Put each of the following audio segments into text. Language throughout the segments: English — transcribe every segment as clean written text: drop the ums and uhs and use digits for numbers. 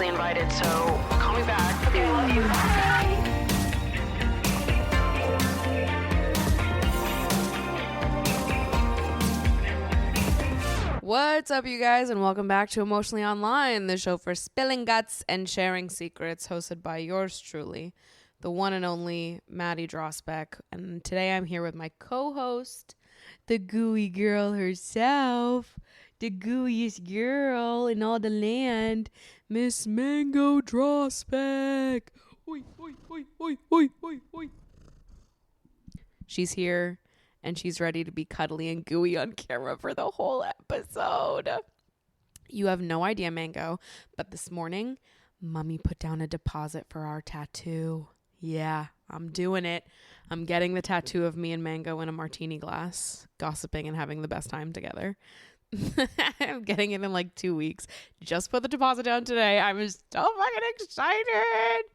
obviously invited, so call me back. Okay, I love you. Bye. What's up, you guys, and welcome back to Emotionally Online, the show for spilling guts and sharing secrets, hosted by yours truly, the one and only Maddie Drosbeck. And today I'm here with my co-host, the gooey girl herself, the gooeyest girl in all the land, Miss Mango Drosbeck. Oi, oi, oi, oi, oi, oi, oi. She's here. And she's ready to be cuddly and gooey on camera for the whole episode. You have no idea, Mango, but this morning, Mommy put down a deposit for our tattoo. Yeah, I'm doing it. I'm getting the tattoo of me and Mango in a martini glass, gossiping and having the best time together. I'm getting it in like 2 weeks. Just put the deposit down today. I'm so fucking excited.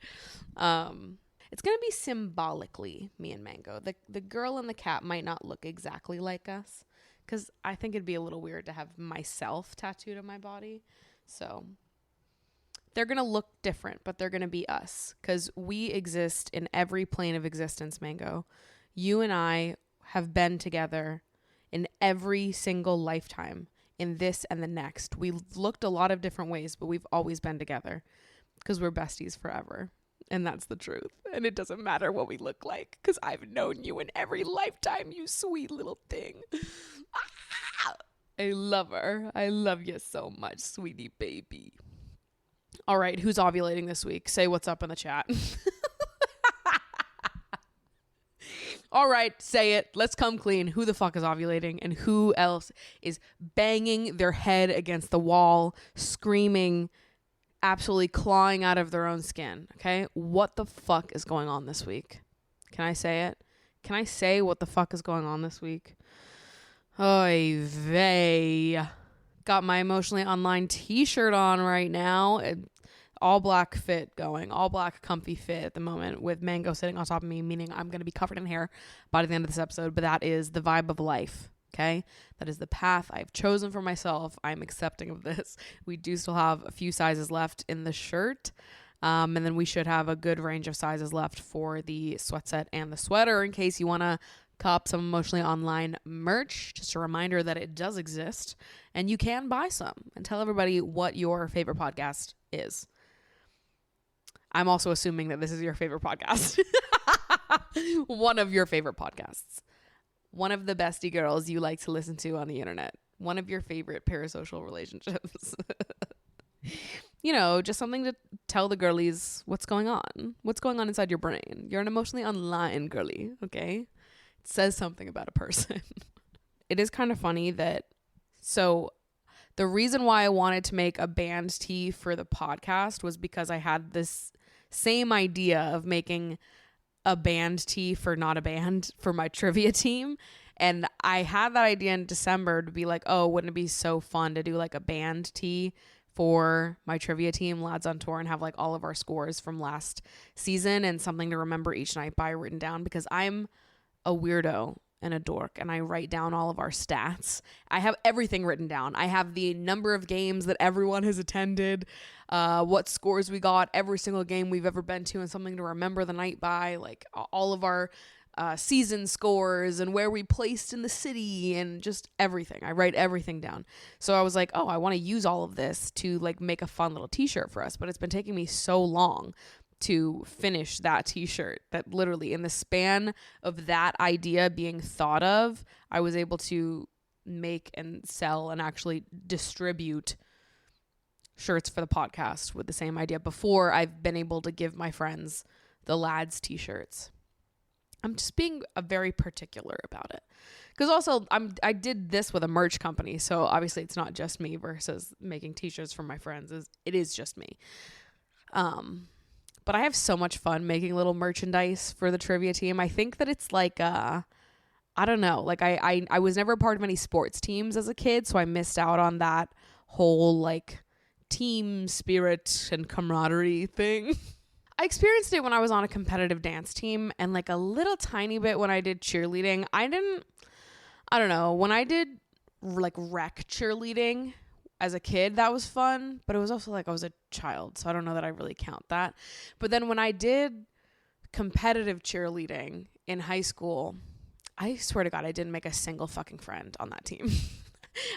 It's going to be symbolically me and Mango. The girl and the cat might not look exactly like us because I think it'd be a little weird to have myself tattooed on my body. So they're going to look different, but they're going to be us because we exist in every plane of existence, Mango. You and I have been together in every single lifetime, in this and the next. We've looked a lot of different ways, but we've always been together because we're besties forever. And that's the truth. And it doesn't matter what we look like because I've known you in every lifetime, you sweet little thing. I love her. I love you so much, sweetie baby. All right, who's ovulating this week? Say what's up in the chat. All right, say it. Let's come clean. Who the fuck is ovulating and who else is banging their head against the wall, screaming, absolutely clawing out of their own skin? Okay, what the fuck is going on this week? Can I say it? Can I say what the fuck is going on this week? Oy vey. Got my Emotionally Online t-shirt on right now. All black fit going. All black comfy fit at the moment with Mango sitting on top of me, meaning I'm going to be covered in hair by the end of this episode, but that is the vibe of life. Okay, that is the path I've chosen for myself. I'm accepting of this. We do still have a few sizes left in the shirt. And then we should have a good range of sizes left for the sweat set and the sweater in case you want to cop some Emotionally Online merch. Just a reminder that it does exist and you can buy some, and tell everybody what your favorite podcast is. I'm also assuming that this is your favorite podcast. One of your favorite podcasts. One of the bestie girls you like to listen to on the internet. One of your favorite parasocial relationships. You know, just something to tell the girlies what's going on. What's going on inside your brain. You're an Emotionally Online girly, okay? It says something about a person. It is kind of funny that... So, the reason why I wanted to make a band tee for the podcast was because I had this same idea of making a band tee for Not a Band for my trivia team. And I had that idea in December to be like, oh, wouldn't it be so fun to do like a band tee for my trivia team, Lads on Tour, and have like all of our scores from last season and something to remember each night by written down, because I'm a weirdo and a dork and I write down all of our stats. I have everything written down. I have the number of games that everyone has attended, what scores we got every single game we've ever been to, and something to remember the night by, like all of our season scores and where we placed in the city and just everything. I write everything down. So I was like, oh, I want to use all of this to like make a fun little t-shirt for us. But it's been taking me so long to finish that t-shirt that literally in the span of that idea being thought of, I was able to make and sell and actually distribute shirts for the podcast with the same idea before I've been able to give my friends the Lads t-shirts. I'm just being very particular about it, because also I did this with a merch company, so obviously it's not just me versus making t-shirts for my friends. It is just me. But I have so much fun making little merchandise for the trivia team. I think that it's like, I don't know, like I was never a part of any sports teams as a kid, so I missed out on that whole like team spirit and camaraderie thing. I experienced it when I was on a competitive dance team and like a little tiny bit when I did cheerleading. I don't know, when I did like rec cheerleading, as a kid, that was fun, but it was also like I was a child, so I don't know that I really count that. But then when I did competitive cheerleading in high school, I swear to God, I didn't make a single fucking friend on that team.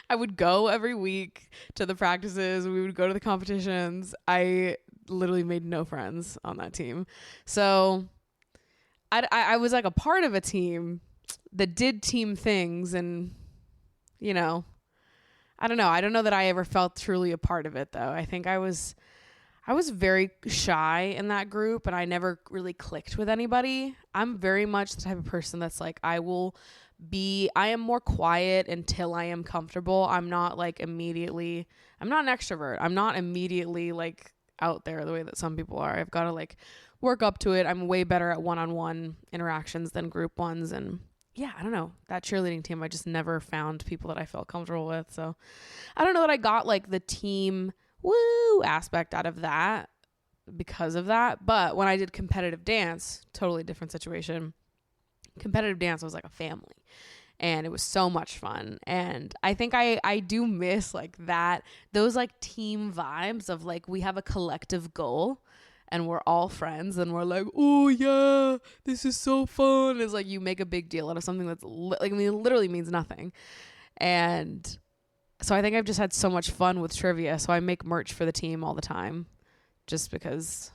I would go every week to the practices. We would go to the competitions. I literally made no friends on that team. So I was like a part of a team that did team things, and, you know, I don't know. I don't know that I ever felt truly a part of it, though. I think I was very shy in that group, and I never really clicked with anybody. I'm very much the type of person that's like, I am more quiet until I am comfortable. I'm not an extrovert. I'm not immediately like out there the way that some people are. I've got to like work up to it. I'm way better at one-on-one interactions than group ones. And yeah, I don't know. That cheerleading team, I just never found people that I felt comfortable with. So I don't know that I got like the team woo aspect out of that because of that. But when I did competitive dance, totally different situation. Competitive dance was like a family, and it was so much fun. And I think I do miss like that, those like team vibes of like, we have a collective goal and we're all friends and we're like, oh yeah, this is so fun. It's like you make a big deal out of something that's like, I mean, it literally means nothing. And so I think I've just had so much fun with trivia. So I make merch for the team all the time just because,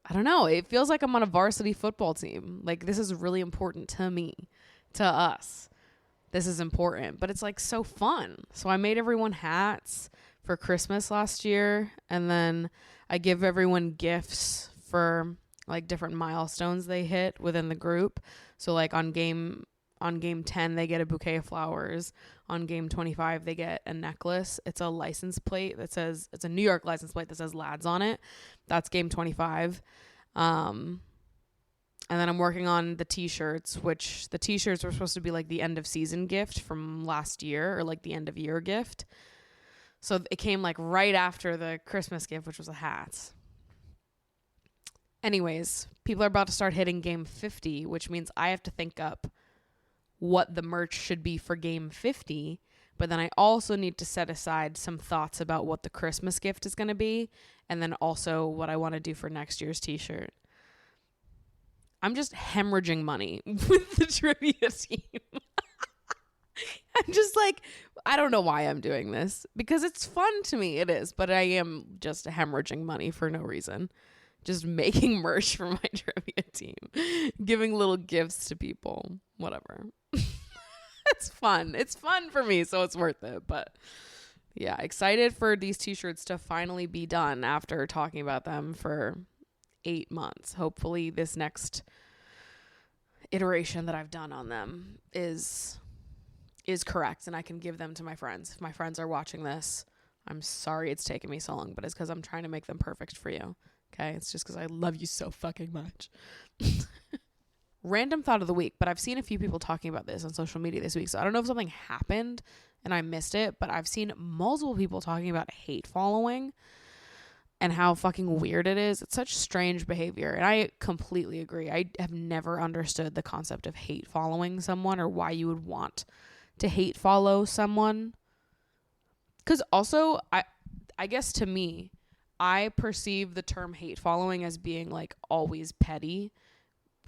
I don't know, it feels like I'm on a varsity football team. Like, this is really important to me, to us. This is important, but it's like so fun. So I made everyone hats for Christmas last year, and then I give everyone gifts for like different milestones they hit within the group. So like on game 10 they get a bouquet of flowers. On game 25 they get a necklace. It's a license plate that says, it's a New York license plate that says Lads on it. That's game 25. And then I'm working on the t-shirts, which the t-shirts were supposed to be like the end of season gift from last year, or like the end of year gift. So it came like right after the Christmas gift, which was the hats. Anyways, people are about to start hitting game 50, which means I have to think up what the merch should be for game 50. But then I also need to set aside some thoughts about what the Christmas gift is going to be, and then also what I want to do for next year's t-shirt. I'm just hemorrhaging money with the trivia team. I'm just like, I don't know why I'm doing this, because it's fun to me. It is, but I am just hemorrhaging money for no reason. Just making merch for my trivia team, giving little gifts to people, whatever. It's fun. It's fun for me, so it's worth it. But yeah, excited for these t-shirts to finally be done after talking about them for 8 months. Hopefully this next iteration that I've done on them is correct, and I can give them to my friends. If my friends are watching this, I'm sorry it's taken me so long, but it's because I'm trying to make them perfect for you. Okay? It's just because I love you so fucking much. Random thought of the week, but I've seen a few people talking about this on social media this week, so I don't know if something happened and I missed it, but I've seen multiple people talking about hate following and how fucking weird it is. It's such strange behavior, and I completely agree. I have never understood the concept of hate following someone, or why you would want to hate follow someone. Because also, I guess to me, I perceive the term hate following as being like always petty.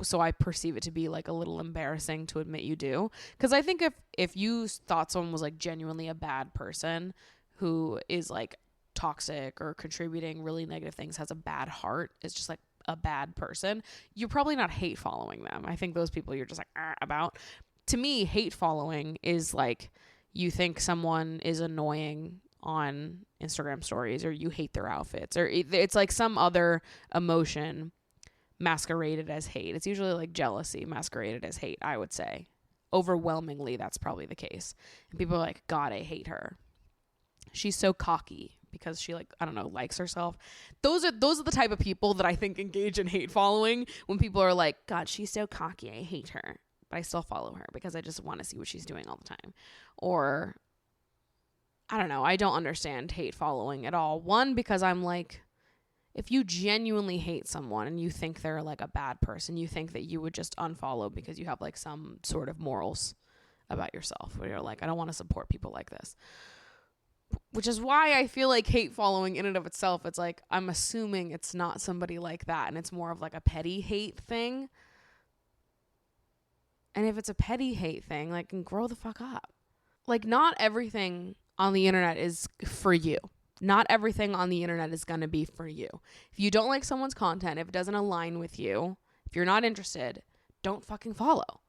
So I perceive it to be like a little embarrassing to admit you do. Because I think if you thought someone was like genuinely a bad person who is like toxic or contributing really negative things, has a bad heart, is just like a bad person, you're probably not hate following them. I think those people you're just like about. To me, hate following is like you think someone is annoying on Instagram stories, or you hate their outfits, or it's like some other emotion masqueraded as hate. It's usually like jealousy masqueraded as hate, I would say. Overwhelmingly, that's probably the case. And people are like, God, I hate her. She's so cocky because she, like, I don't know, likes herself. Those are the type of people that I think engage in hate following, when people are like, God, she's so cocky, I hate her, but I still follow her because I just want to see what she's doing all the time. Or I don't know, I don't understand hate following at all. One, because I'm like, if you genuinely hate someone and you think they're like a bad person, you think that you would just unfollow because you have like some sort of morals about yourself where you're like, I don't want to support people like this. which is why I feel like hate following in and of itself, it's like, I'm assuming it's not somebody like that, and it's more of like a petty hate thing. And if it's a petty hate thing, like, grow the fuck up. Like, not everything on the internet is for you. Not everything on the internet is going to be for you. If you don't like someone's content, if it doesn't align with you, if you're not interested, don't fucking follow.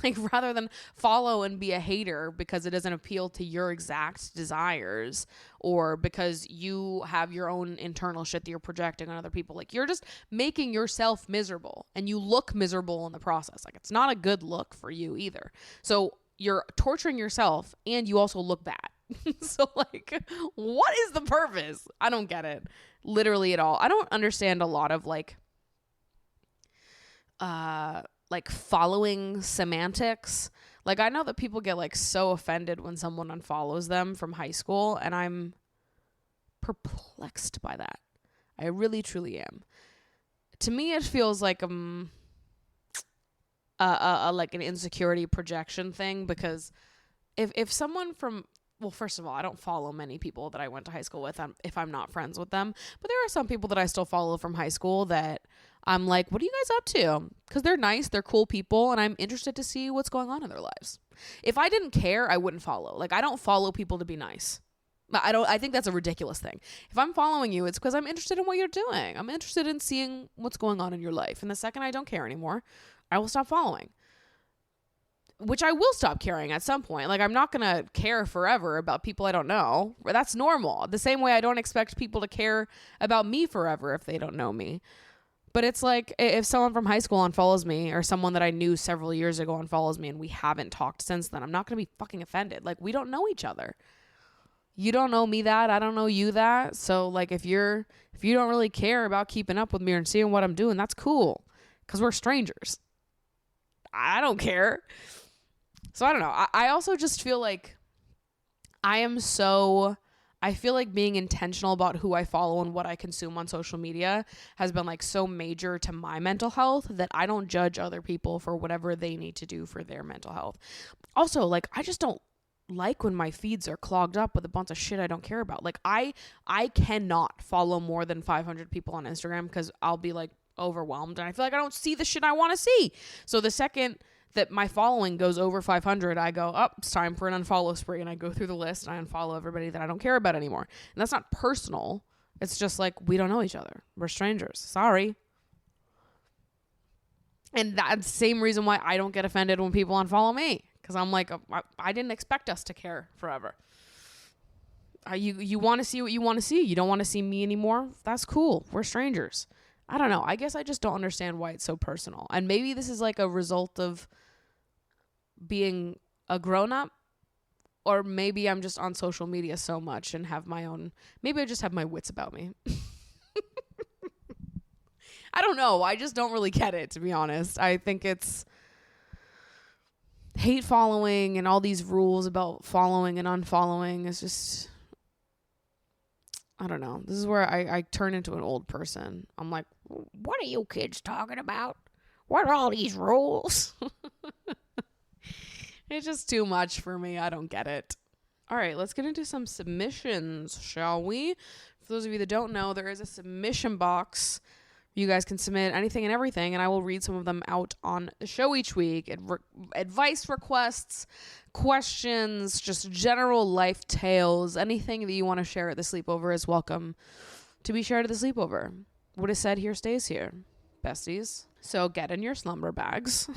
Like, rather than follow and be a hater because it doesn't appeal to your exact desires, or because you have your own internal shit that you're projecting on other people. Like, you're just making yourself miserable, and you look miserable in the process. Like, it's not a good look for you either. So you're torturing yourself, and you also look bad. So, like, what is the purpose? I don't get it. Literally at all. I don't understand a lot of, like following semantics. Like, I know that people get, like, so offended when someone unfollows them from high school, and I'm perplexed by that. I really, truly am. To me, it feels like like an insecurity projection thing, because if someone from, well, first of all, I don't follow many people that I went to high school with if I'm not friends with them. But there are some people that I still follow from high school that I'm like, what are you guys up to? Because they're nice, they're cool people, and I'm interested to see what's going on in their lives. If I didn't care, I wouldn't follow. Like, I don't follow people to be nice. I think that's a ridiculous thing. If I'm following you, it's because I'm interested in what you're doing. I'm interested in seeing what's going on in your life. And the second I don't care anymore, I will stop following. Which I will stop caring at some point. Like, I'm not going to care forever about people I don't know. That's normal. The same way I don't expect people to care about me forever if they don't know me. But it's like, if someone from high school unfollows me, or someone that I knew several years ago unfollows me, and we haven't talked since then, I'm not going to be fucking offended. Like, we don't know each other. You don't know me that. I don't know you that. So, like, if you don't really care about keeping up with me and seeing what I'm doing, that's cool. Because we're strangers. I don't care. So, I don't know. I also just feel like I feel like being intentional about who I follow and what I consume on social media has been, like, so major to my mental health that I don't judge other people for whatever they need to do for their mental health. Also, like, I just don't like when my feeds are clogged up with a bunch of shit I don't care about. Like, I cannot follow more than 500 people on Instagram because I'll be, like, overwhelmed, and I feel like I don't see the shit I want to see. So the second that my following goes over 500, I go, oh, it's time for an unfollow spree, and I go through the list and I unfollow everybody that I don't care about anymore. And that's not personal. It's just like, we don't know each other. We're strangers. Sorry. And that's the same reason why I don't get offended when people unfollow me, because I'm like, I didn't expect us to care forever. You want to see what you want to see. You don't want to see me anymore. That's cool. We're strangers. I don't know. I guess I just don't understand why it's so personal. And maybe this is like a result of being a grown-up, or maybe I'm just on social media so much and have my own, maybe I just have my wits about me. I don't know. I just don't really get it, to be honest. I think it's hate following and all these rules about following and unfollowing is just, I don't know. This is where I turn into an old person. I'm like, what are you kids talking about? What are all these rules? It's just too much for me. I don't get it. All right, let's get into some submissions, shall we? For those of you that don't know, there is a submission box. You guys can submit anything and everything, and I will read some of them out on the show each week. Advice requests, questions, just general life tales, anything that you want to share at the sleepover is welcome to be shared at the sleepover. What is said here stays here, besties. So get in your slumber bags.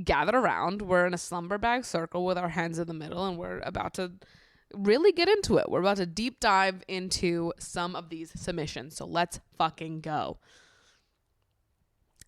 Gather around. We're in a slumber bag circle with our hands in the middle, and we're about to really get into it. We're about to deep dive into some of these submissions. So let's fucking go.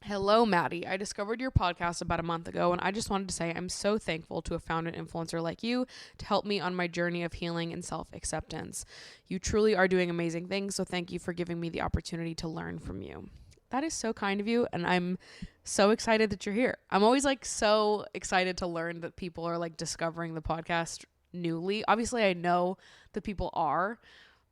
Hello, Maddie. I discovered your podcast about a month ago, and I just wanted to say I'm so thankful to have found an influencer like you to help me on my journey of healing and self-acceptance. You truly are doing amazing things, so thank you for giving me the opportunity to learn from you. That is so kind of you, and I'm so excited that you're here. I'm always, like, so excited to learn that people are, like, discovering the podcast newly. Obviously, I know that people are,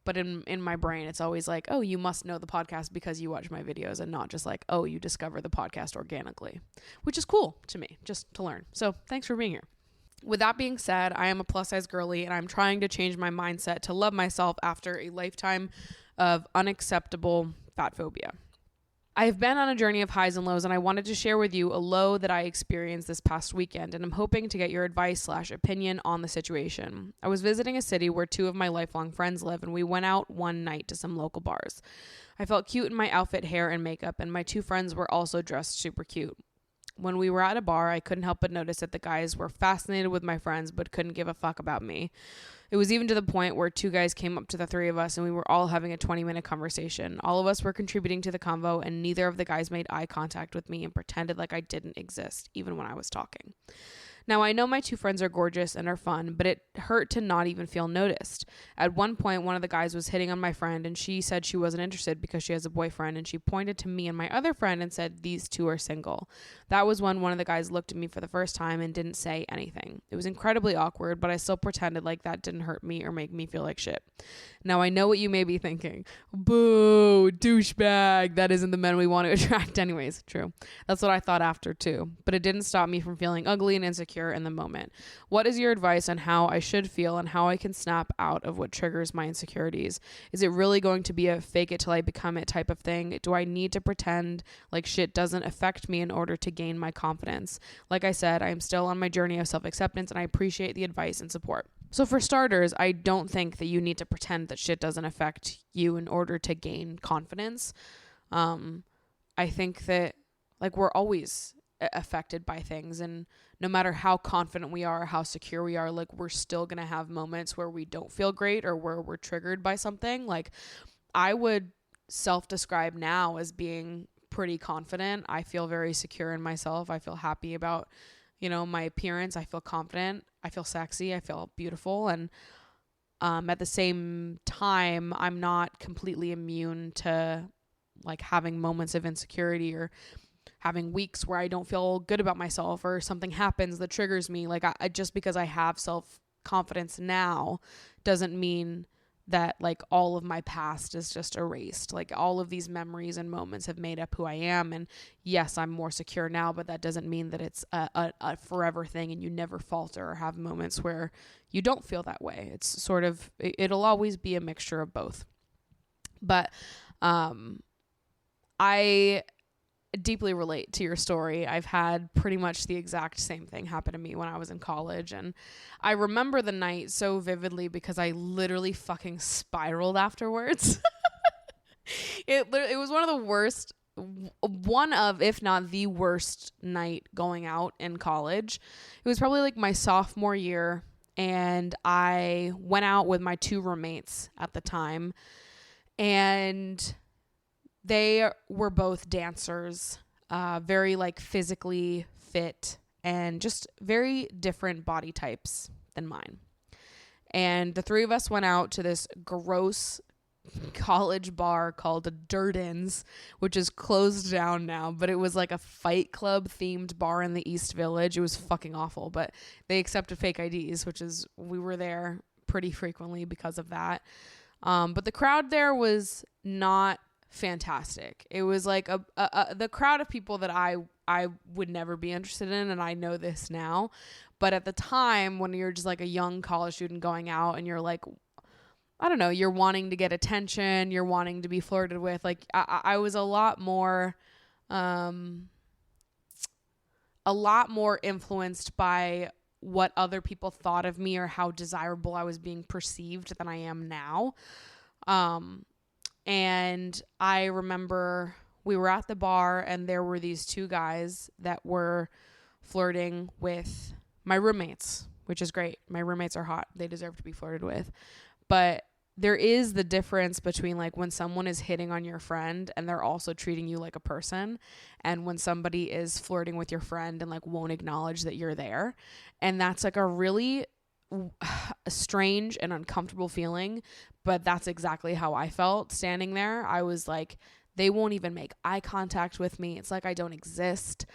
but in my brain, it's always like, oh, you must know the podcast because you watch my videos, and not just like, oh, you discover the podcast organically, which is cool to me, just to learn. So thanks for being here. With that being said, I am a plus size girly and I'm trying to change my mindset to love myself after a lifetime of unacceptable fat phobia. I have been on a journey of highs and lows, and I wanted to share with you a low that I experienced this past weekend, and I'm hoping to get your advice/opinion on the situation. I was visiting a city where 2 of my lifelong friends live, and we went out one night to some local bars. I felt cute in my outfit, hair, and makeup, and my 2 friends were also dressed super cute. When we were at a bar, I couldn't help but notice that the guys were fascinated with my friends but couldn't give a fuck about me. It was even to the point where 2 guys came up to the 3 of us and we were all having a 20-minute conversation. All of us were contributing to the convo and neither of the guys made eye contact with me and pretended like I didn't exist, even when I was talking. Now, I know my 2 friends are gorgeous and are fun, but it hurt to not even feel noticed. At one point, one of the guys was hitting on my friend, and she said she wasn't interested because she has a boyfriend, and she pointed to me and my other friend and said, "These 2 are single." That was when one of the guys looked at me for the first time and didn't say anything. It was incredibly awkward, but I still pretended like that didn't hurt me or make me feel like shit. Now, I know what you may be thinking. Boo, douchebag. That isn't the men we want to attract anyways. True. That's what I thought after, too. But it didn't stop me from feeling ugly and insecure in the moment. What is your advice on how I should feel and how I can snap out of what triggers my insecurities? Is it really going to be a fake it till I become it type of thing? Do I need to pretend like shit doesn't affect me in order to gain my confidence? Like I said, I am still on my journey of self-acceptance and I appreciate the advice and support. So for starters, I don't think that you need to pretend that shit doesn't affect you in order to gain confidence. I think that like we're always affected by things, and no matter how confident we are, how secure we are, like we're still gonna have moments where we don't feel great or where we're triggered by something. Like I would self-describe now as being pretty confident. I feel very secure in myself. I feel happy about, my appearance. I feel confident. I feel sexy. I feel beautiful. And at the same time, I'm not completely immune to like having moments of insecurity or having weeks where I don't feel good about myself or something happens that triggers me. Like I just because I have self-confidence now doesn't mean that like all of my past is just erased. Like all of these memories and moments have made up who I am. And yes, I'm more secure now, but that doesn't mean that it's a forever thing and you never falter or have moments where you don't feel that way. It's sort of, it'll always be a mixture of both. But I deeply relate to your story. I've had pretty much the exact same thing happen to me when I was in college, and I remember the night so vividly because I literally fucking spiraled afterwards. It was one of the worst, if not the worst night going out in college. It was probably like my sophomore year, and I went out with my 2 roommates at the time, and they were both dancers, very like physically fit and just very different body types than mine. And the 3 of us went out to this gross college bar called Durden's, which is closed down now, but it was like a Fight Club themed bar in the East Village. It was fucking awful, but they accepted fake IDs, we were there pretty frequently because of that. But the crowd there was not fantastic. It was like the crowd of people that I would never be interested in, and I know this now. But at the time, when you're just like a young college student going out and you're like, I don't know, you're wanting to get attention, you're wanting to be flirted with. Like I was a lot more influenced by what other people thought of me or how desirable I was being perceived than I am now. And I remember we were at the bar and there were these 2 guys that were flirting with my roommates, which is great. My roommates are hot. They deserve to be flirted with. But there is the difference between like when someone is hitting on your friend and they're also treating you like a person, and when somebody is flirting with your friend and like won't acknowledge that you're there. And that's like a really strange and uncomfortable feeling, but that's exactly how I felt standing there. I was like, they won't even make eye contact with me. It's like I don't exist.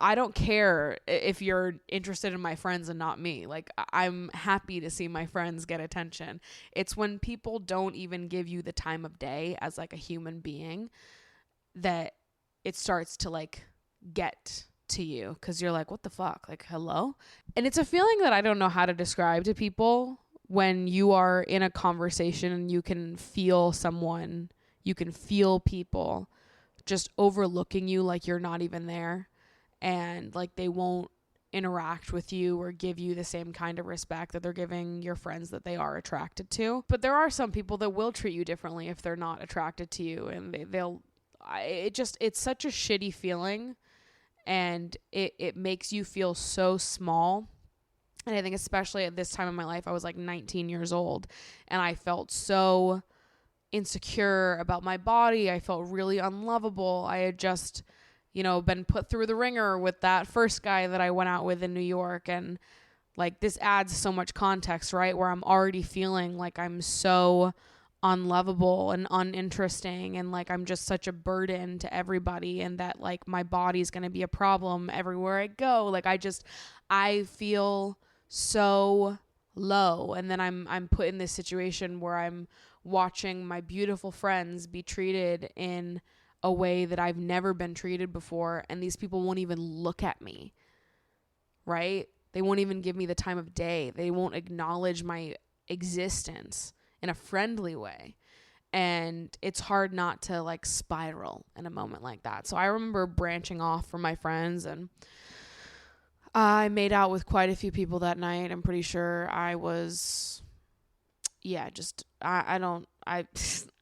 I don't care if you're interested in my friends and not me. Like I'm happy to see my friends get attention. It's when people don't even give you the time of day as like a human being that it starts to like get to you because you're like, what the fuck? Like, hello? And it's a feeling that I don't know how to describe to people when you are in a conversation and you can feel someone, you can feel people just overlooking you like you're not even there, and like they won't interact with you or give you the same kind of respect that they're giving your friends that they are attracted to. But there are some people that will treat you differently if they're not attracted to you, and it's such a shitty feeling, and it makes you feel so small. And I think especially at this time in my life, I was like 19 years old and I felt so insecure about my body. I felt really unlovable. I had just, been put through the ringer with that first guy that I went out with in New York. And like, this adds so much context, right? Where I'm already feeling like I'm so unlovable and uninteresting, and like I'm just such a burden to everybody, and that like my body's going to be a problem everywhere I go. Like I feel so low. And then I'm put in this situation where I'm watching my beautiful friends be treated in a way that I've never been treated before, and these people won't even look at me, right? They won't even give me the time of day. They won't acknowledge my existence in a friendly way. And it's hard not to like spiral in a moment like that. So I remember branching off from my friends, and I made out with quite a few people that night. I'm pretty sure I was,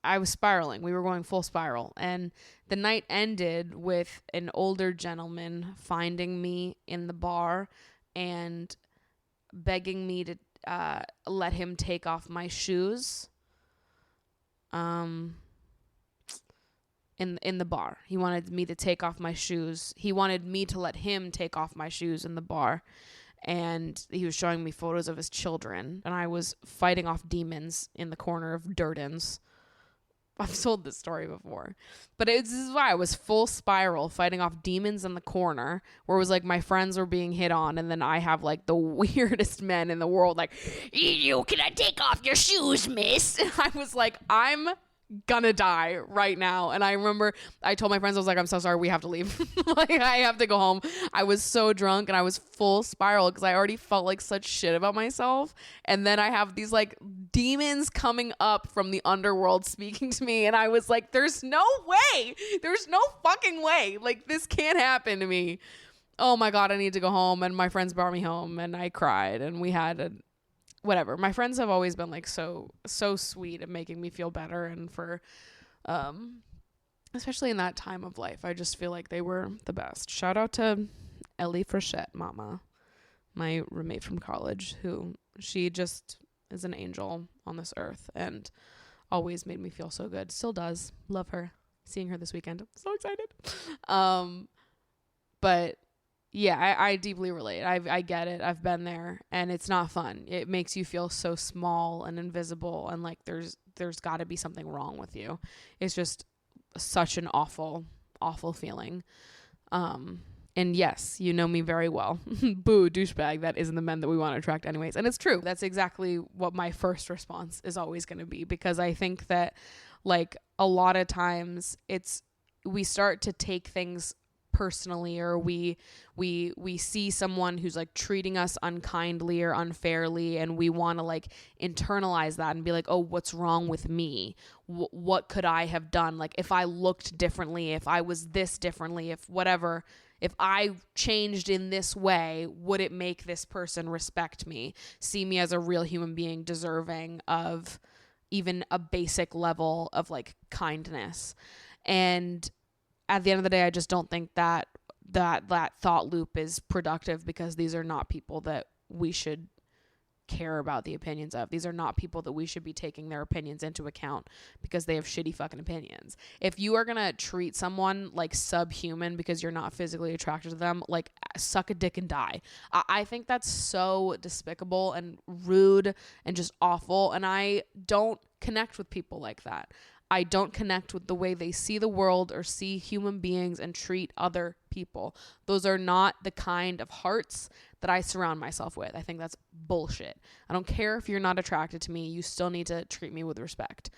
I was spiraling. We were going full spiral. And the night ended with an older gentleman finding me in the bar and begging me to let him take off my shoes. In the bar. He wanted me to take off my shoes. He wanted me to let him take off my shoes in the bar. And he was showing me photos of his children. And I was fighting off demons in the corner of Durden's. I've told this story before. But this is why I was full spiral, fighting off demons in the corner, where it was like my friends were being hit on, and then I have like the weirdest men in the world like, you can I take off your shoes, miss? And I was like, I'm gonna die right now. And I remember I told my friends, I was like, I'm so sorry, we have to leave. Like, I have to go home. I was so drunk and I was full spiral because I already felt like such shit about myself. And then I have these like demons coming up from the underworld speaking to me, and I was like, there's no way, there's no fucking way, like this can't happen to me. Oh my God, I need to go home. And my friends brought me home and I cried, and we had whatever. My friends have always been like so sweet at making me feel better, and for especially in that time of life, I just feel like they were the best. Shout out to Ellie Frechette, mama, my roommate from college, who she just is an angel on this earth and always made me feel so good. Still does. Love her. Seeing her this weekend, I'm so excited. But yeah, I deeply relate. I get it. I've been there, and it's not fun. It makes you feel so small and invisible, and like there's got to be something wrong with you. It's just such an awful feeling. And yes, you know me very well. Boo, douchebag. That isn't the men that we want to attract anyways. And it's true. That's exactly what my first response is always going to be, because I think that like a lot of times we start to take things personally, or we see someone who's like treating us unkindly or unfairly, and we want to like internalize that and be like, oh, what's wrong with me? What could I have done? Like, if I looked differently, if I was this differently, if whatever, if I changed in this way, would it make this person respect me, see me as a real human being deserving of even a basic level of like kindness? And at the end of the day, I just don't think that thought loop is productive, because these are not people that we should care about the opinions of. These are not people that we should be taking their opinions into account because they have shitty fucking opinions. If you are going to treat someone like subhuman because you're not physically attracted to them, like, suck a dick and die. I think that's so despicable and rude and just awful. And I don't connect with people like that. I don't connect with the way they see the world or see human beings and treat other people. Those are not the kind of hearts that I surround myself with. I think that's bullshit. I don't care if you're not attracted to me. You still need to treat me with respect.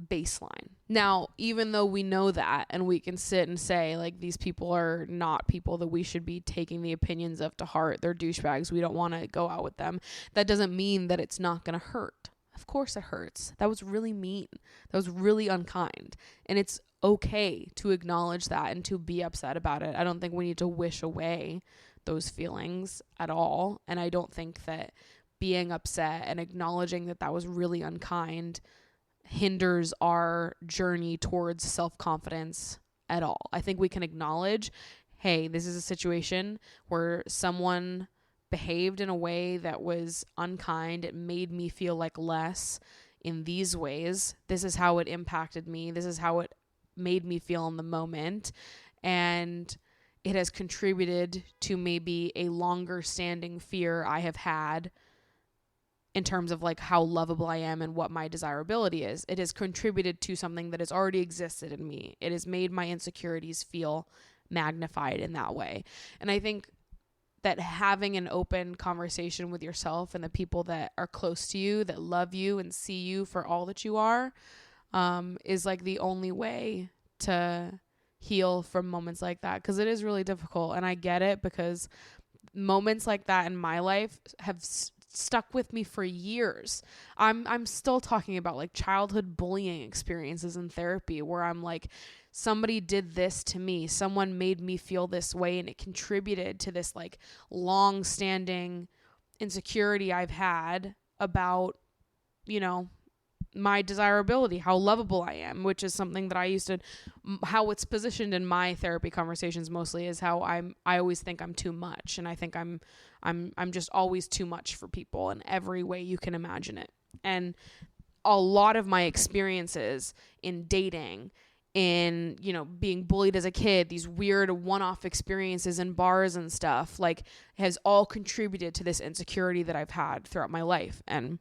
baseline. Now, even though we know that, and we can sit and say, like, these people are not people that we should be taking the opinions of to heart. They're douchebags. We don't want to go out with them. That doesn't mean that it's not going to hurt. Of course it hurts. That was really mean. That was really unkind. And it's okay to acknowledge that and to be upset about it. I don't think we need to wish away those feelings at all. And I don't think that being upset and acknowledging that that was really unkind hinders our journey towards self-confidence at all. I think we can acknowledge, hey, this is a situation where someone behaved in a way that was unkind. It made me feel like less in these ways. This is how it impacted me. This is how it made me feel in the moment. And it has contributed to maybe a longer standing fear I have had in terms of like how lovable I am and what my desirability is. It has contributed to something that has already existed in me. It has made my insecurities feel magnified in that way. And I think that having an open conversation with yourself and the people that are close to you, that love you and see you for all that you are, is like the only way to heal from moments like that. Because it is really difficult. And I get it, because moments like that in my life have stuck with me for years. I'm still talking about like childhood bullying experiences in therapy where I'm like, somebody did this to me, someone made me feel this way, and it contributed to this like long standing insecurity I've had about, you know, my desirability, how lovable I am, which is something that I used to, how it's positioned in my therapy conversations mostly is how I always think I'm too much. And I think I'm just always too much for people in every way you can imagine it. And a lot of my experiences in dating, in, you know, being bullied as a kid, these weird one-off experiences in bars and stuff, like, has all contributed to this insecurity that I've had throughout my life. And,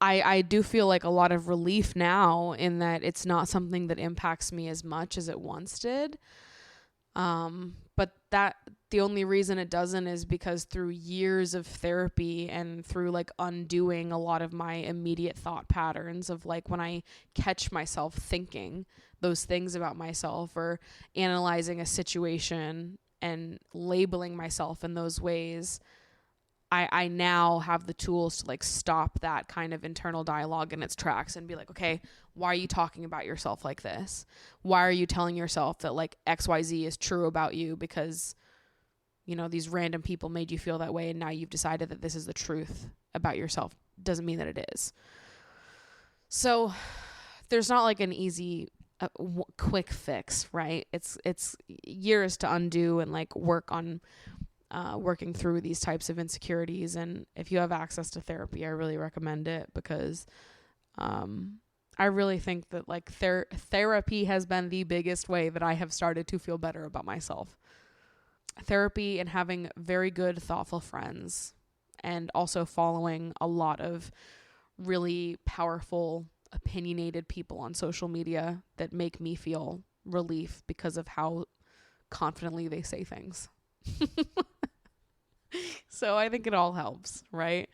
I do feel like a lot of relief now in that it's not something that impacts me as much as it once did. But that the only reason it doesn't is because through years of therapy and through like undoing a lot of my immediate thought patterns of like when I catch myself thinking those things about myself or analyzing a situation and labeling myself in those ways, I now have the tools to like stop that kind of internal dialogue in its tracks and be like, okay, why are you talking about yourself like this? Why are you telling yourself that like XYZ is true about you because, you know, these random people made you feel that way and now you've decided that this is the truth about yourself? Doesn't mean that it is. So there's not like an easy quick fix, right? It's years to undo and like work on working through these types of insecurities. And if you have access to therapy, I really recommend it because I really think that like therapy has been the biggest way that I have started to feel better about myself. Therapy and having very good, thoughtful friends, and also following a lot of really powerful, opinionated people on social media that make me feel relief because of how confidently they say things. So I think it all helps, right?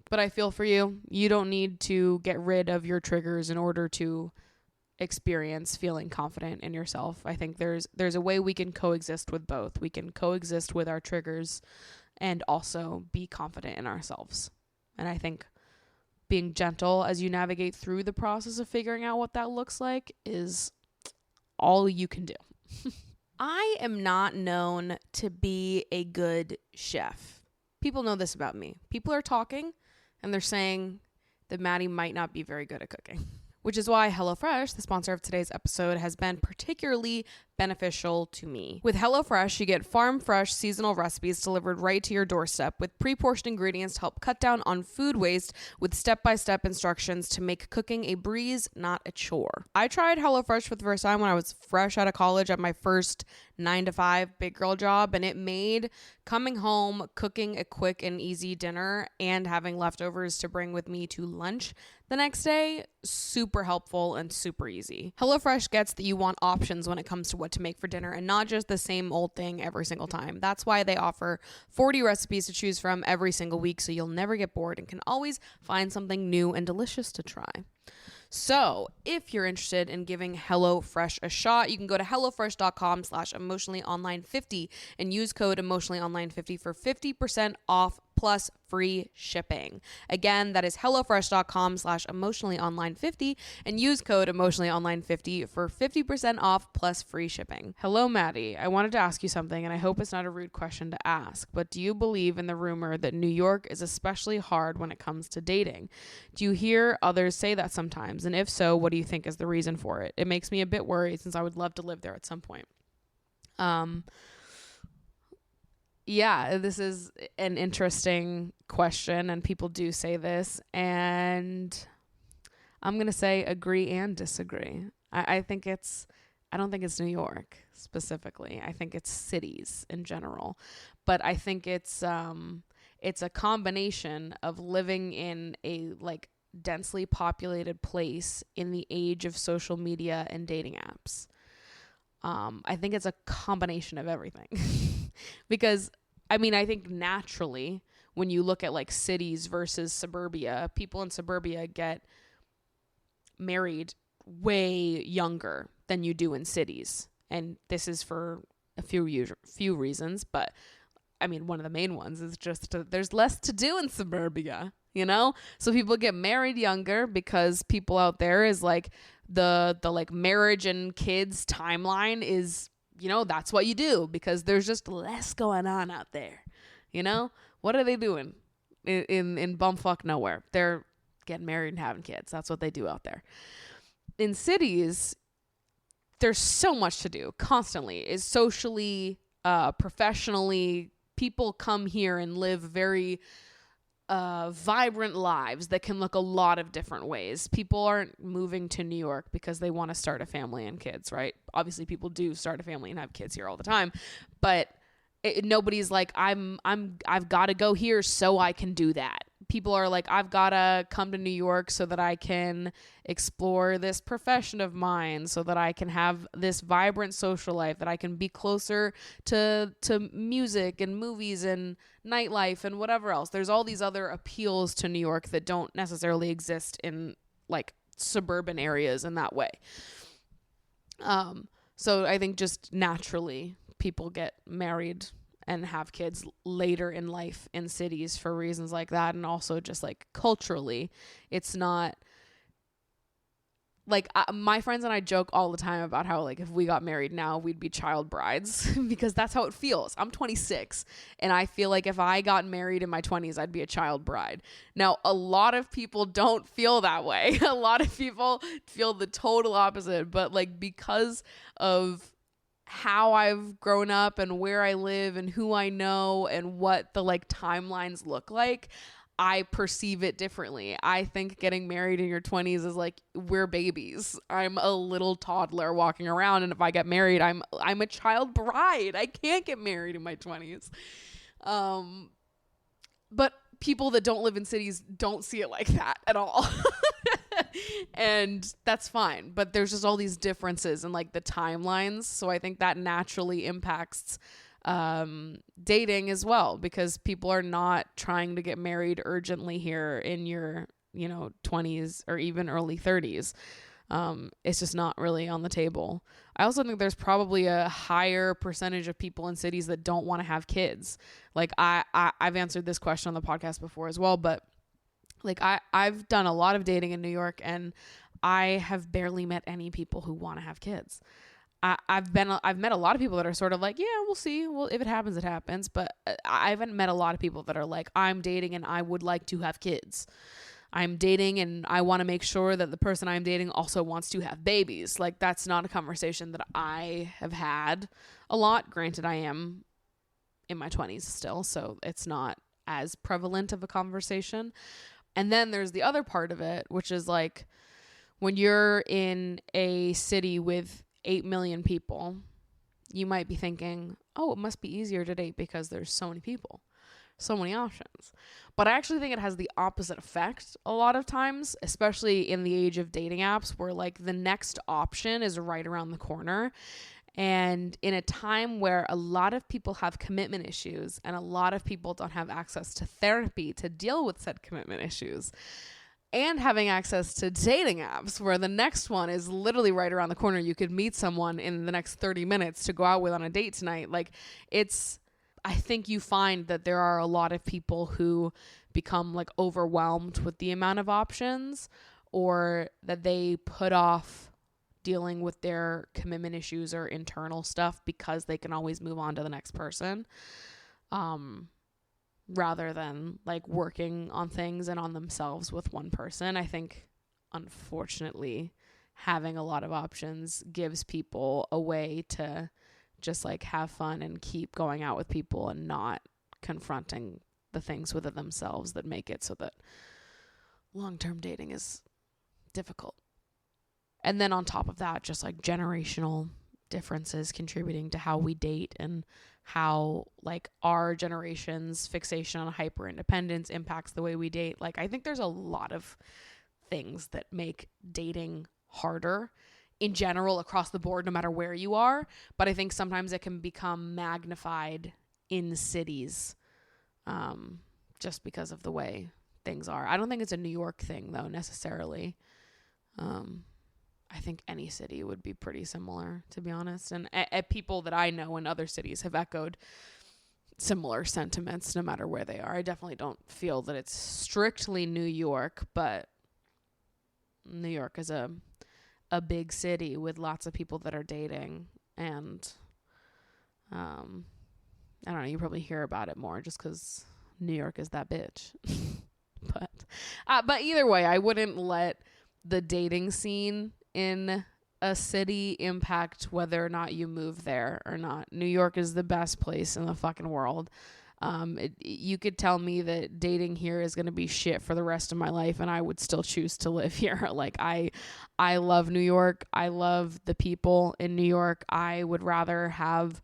But I feel for you. You don't need to get rid of your triggers in order to experience feeling confident in yourself. I think there's a way we can coexist with both. We can coexist with our triggers and also be confident in ourselves. And I think being gentle as you navigate through the process of figuring out what that looks like is all you can do. I am not known to be a good chef. People know this about me. People are talking and they're saying that Maddie might not be very good at cooking, which is why HelloFresh, the sponsor of today's episode, has been particularly beneficial to me. With HelloFresh, you get farm fresh seasonal recipes delivered right to your doorstep with pre-portioned ingredients to help cut down on food waste with step-by-step instructions to make cooking a breeze, not a chore. I tried HelloFresh for the first time when I was fresh out of college at my first 9-to-5 big girl job, and it made coming home, cooking a quick and easy dinner, and having leftovers to bring with me to lunch the next day. Super helpful and super easy. HelloFresh gets that you want options when it comes to what to make for dinner and not just the same old thing every single time. That's why they offer 40 recipes to choose from every single week, so you'll never get bored and can always find something new and delicious to try. So if you're interested in giving HelloFresh a shot, you can go to hellofresh.com/emotionallyonline50 and use code emotionallyonline50 for 50% off plus free shipping. Again, that is hellofresh.com/emotionallyonline50 and use code emotionallyonline50 for 50% off plus free shipping. Hello, Maddie. I wanted to ask you something, and I hope it's not a rude question to ask, but do you believe in the rumor that New York is especially hard when it comes to dating? Do you hear others say that sometimes? And if so, what do you think is the reason for it? It makes me a bit worried since I would love to live there at some point. Yeah, this is an interesting question, and people do say this, and I'm going to say agree and disagree. I don't think it's New York specifically. I think it's cities in general, but I think it's a combination of living in a like densely populated place in the age of social media and dating apps. I think it's a combination of everything because I mean, I think naturally when you look at like cities versus suburbia, people in suburbia get married way younger than you do in cities. And this is for a few reasons, but I mean, one of the main ones is just there's less to do in suburbia, you know? So people get married younger because people out there is like the like marriage and kids timeline is, you know, that's what you do because there's just less going on out there. You know, what are they doing in bumfuck nowhere? They're getting married and having kids. That's what they do out there. In cities, there's so much to do constantly. Is socially, professionally, people come here and live very vibrant lives that can look a lot of different ways. People aren't moving to New York because they want to start a family and kids, right? Obviously, people do start a family and have kids here all the time, but nobody's like, I've got to go here so I can do that. People are like, I've got to come to New York so that I can explore this profession of mine, so that I can have this vibrant social life, that I can be closer to music and movies and nightlife and whatever else. There's all these other appeals to New York that don't necessarily exist in like suburban areas in that way. So I think just naturally people get married and have kids later in life in cities for reasons like that. And also just like culturally, it's not like my friends and I joke all the time about how like if we got married now, we'd be child brides because that's how it feels. I'm 26 and I feel like if I got married in my 20s, I'd be a child bride. Now, a lot of people don't feel that way. A lot of people feel the total opposite, but like because of how I've grown up and where I live and who I know and what the like timelines look like, I perceive it differently. I think getting married in your 20s is like we're babies. I'm a little toddler walking around, and if I get married, I'm a child bride. I can't get married in my 20s. But people that don't live in cities don't see it like that at all. And that's fine, but there's just all these differences in like the timelines, so I think that naturally impacts dating as well, because people are not trying to get married urgently here in your 20s or even early 30s. It's just not really on the table. I also think there's probably a higher percentage of people in cities that don't want to have kids. Like I've answered this question on the podcast before as well, but like I've done a lot of dating in New York, and I have barely met any people who want to have kids. I've met a lot of people that are sort of like, yeah, we'll see. Well, if it happens, it happens. But I haven't met a lot of people that are like, I'm dating and I would like to have kids. I'm dating and I want to make sure that the person I'm dating also wants to have babies. Like, that's not a conversation that I have had a lot. Granted, I am in my 20s still, so it's not as prevalent of a conversation. And then there's the other part of it, which is like when you're in a city with 8 million people, you might be thinking, oh, it must be easier to date because there's so many people. So many options. But I actually think it has the opposite effect a lot of times, especially in the age of dating apps where like the next option is right around the corner. And in a time where a lot of people have commitment issues and a lot of people don't have access to therapy to deal with said commitment issues, and having access to dating apps where the next one is literally right around the corner. You could meet someone in the next 30 minutes to go out with on a date tonight. Like I think you find that there are a lot of people who become like overwhelmed with the amount of options, or that they put off dealing with their commitment issues or internal stuff because they can always move on to the next person. Rather than like working on things and on themselves with one person. I think, unfortunately, having a lot of options gives people a way to just like have fun and keep going out with people and not confronting the things within themselves that make it so that long-term dating is difficult. And then on top of that, just like generational differences contributing to how we date and how like our generation's fixation on hyper independence impacts the way we date. Like I think there's a lot of things that make dating harder in general across the board, no matter where you are. But I think sometimes it can become magnified in cities, just because of the way things are. I don't think it's a New York thing though, necessarily. I think any city would be pretty similar, to be honest. And people that I know in other cities have echoed similar sentiments no matter where they are. I definitely don't feel that it's strictly New York, but New York is a big city with lots of people that are dating. And I don't know, you probably hear about it more just because New York is that bitch. But either way, I wouldn't let the dating scene in a city impact whether or not you move there or not. New York is the best place in the fucking world. You could tell me that dating here is going to be shit for the rest of my life and I would still choose to live here. Like I love New York. I love the people in New York. I would rather have,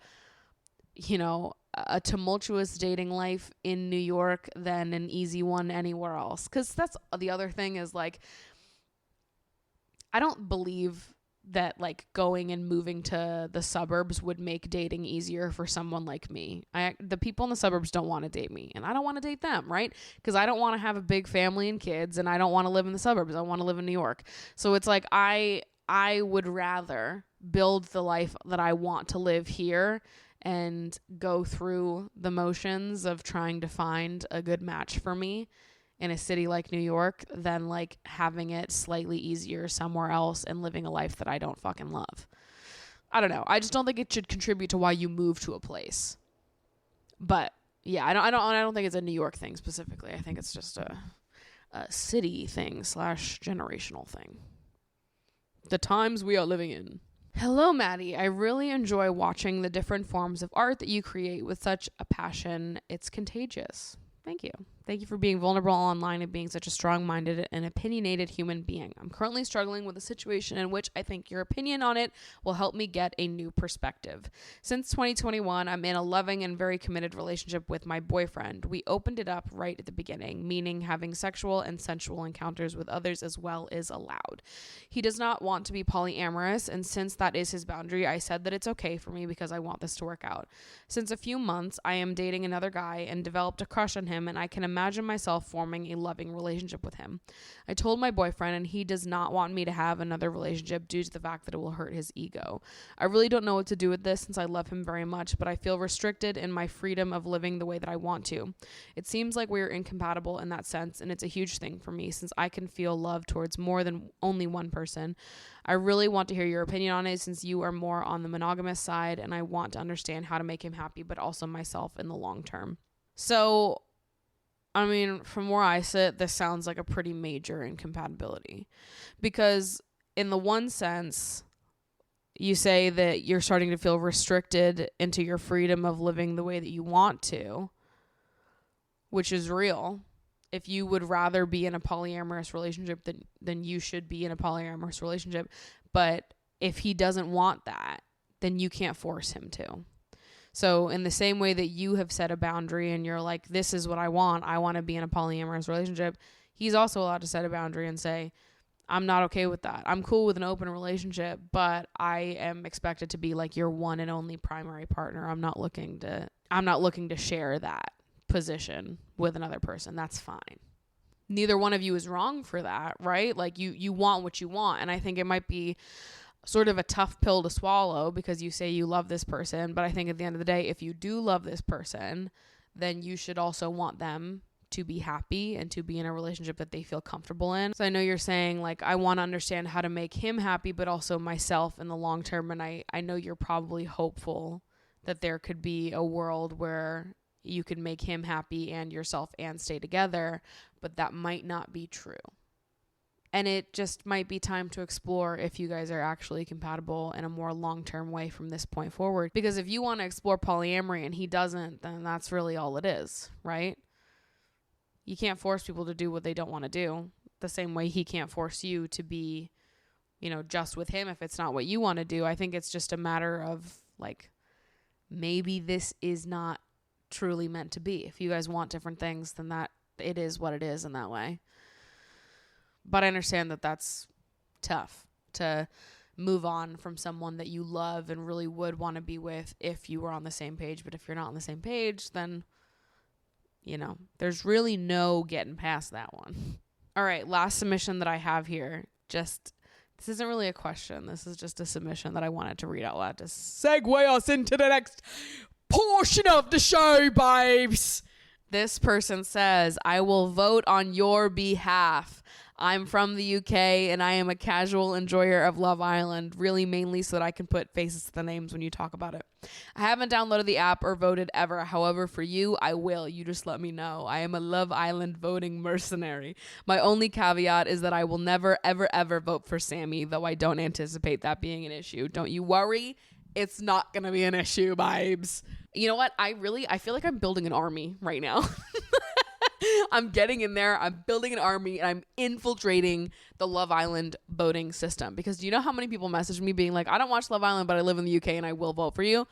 a tumultuous dating life in New York than an easy one anywhere else. 'Cause that's the other thing is like, I don't believe that like going and moving to the suburbs would make dating easier for someone like me. The people in the suburbs don't want to date me and I don't want to date them, right? Because I don't want to have a big family and kids and I don't want to live in the suburbs. I want to live in New York. So it's like I would rather build the life that I want to live here and go through the motions of trying to find a good match for me in a city like New York than like having it slightly easier somewhere else and living a life that I don't fucking love. I don't know. I just don't think it should contribute to why you move to a place. But yeah, I don't think it's a New York thing specifically. I think it's just a city thing / generational thing. The times we are living in. Hello, Maddie. I really enjoy watching the different forms of art that you create with such a passion. It's contagious. Thank you. Thank you for being vulnerable online and being such a strong-minded and opinionated human being. I'm currently struggling with a situation in which I think your opinion on it will help me get a new perspective. Since 2021, I'm in a loving and very committed relationship with my boyfriend. We opened it up right at the beginning, meaning having sexual and sensual encounters with others as well is allowed. He does not want to be polyamorous, and since that is his boundary, I said that it's okay for me because I want this to work out. Since a few months, I am dating another guy and developed a crush on him, and I can imagine myself forming a loving relationship with him. I told my boyfriend and he does not want me to have another relationship due to the fact that it will hurt his ego. I really don't know what to do with this since I love him very much, but I feel restricted in my freedom of living the way that I want to. It seems like we are incompatible in that sense, and it's a huge thing for me since I can feel love towards more than only one person. I really want to hear your opinion on it since you are more on the monogamous side, and I want to understand how to make him happy, but also myself in the long term. So, I mean, from where I sit, this sounds like a pretty major incompatibility because in the one sense, you say that you're starting to feel restricted into your freedom of living the way that you want to, which is real. If you would rather be in a polyamorous relationship, then you should be in a polyamorous relationship. But if he doesn't want that, then you can't force him to. So in the same way that you have set a boundary and you're like, this is what I want to be in a polyamorous relationship, he's also allowed to set a boundary and say, I'm not okay with that. I'm cool with an open relationship, but I am expected to be like your one and only primary partner. I'm not looking to share that position with another person. That's fine. Neither one of you is wrong for that, right? Like you want what you want. And I think it might be sort of a tough pill to swallow because you say you love this person. But I think at the end of the day, if you do love this person, then you should also want them to be happy and to be in a relationship that they feel comfortable in. So I know you're saying like, I want to understand how to make him happy, but also myself in the long term. And I know you're probably hopeful that there could be a world where you could make him happy and yourself and stay together, but that might not be true. And it just might be time to explore if you guys are actually compatible in a more long-term way from this point forward. Because if you want to explore polyamory and he doesn't, then that's really all it is, right? You can't force people to do what they don't want to do. The same way he can't force you to be, just with him if it's not what you want to do. I think it's just a matter of like, maybe this is not truly meant to be. If you guys want different things, then that it is what it is in that way. But I understand that that's tough to move on from someone that you love and really would want to be with if you were on the same page. But if you're not on the same page, then there's really no getting past that one. All right, last submission that I have here. This isn't really a question. This is just a submission that I wanted to read out loud to segue us into the next portion of the show, babes. This person says, I will vote on your behalf. I'm from the UK and I am a casual enjoyer of Love Island, really mainly so that I can put faces to the names when you talk about it. I haven't downloaded the app or voted ever. However, for you, I will. You just let me know. I am a Love Island voting mercenary. My only caveat is that I will never, ever, ever vote for Sammy, though I don't anticipate that being an issue. Don't you worry. It's not going to be an issue, babes. You know what? I feel like I'm building an army right now. I'm getting in there. I'm building an army and I'm infiltrating the Love Island voting system. Because do you know how many people message me being like, I don't watch Love Island, but I live in the UK and I will vote for you?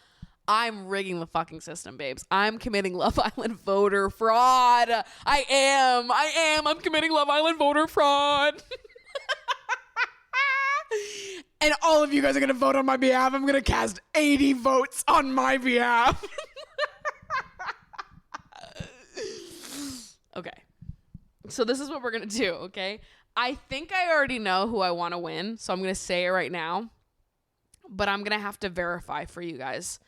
I'm rigging the fucking system, babes. I'm committing Love Island voter fraud. I am. I'm committing Love Island voter fraud. And all of you guys are going to vote on my behalf. I'm going to cast 80 votes on my behalf. Okay. So this is what we're going to do, okay? I think I already know who I want to win, so I'm going to say it right now. But I'm going to have to verify for you guys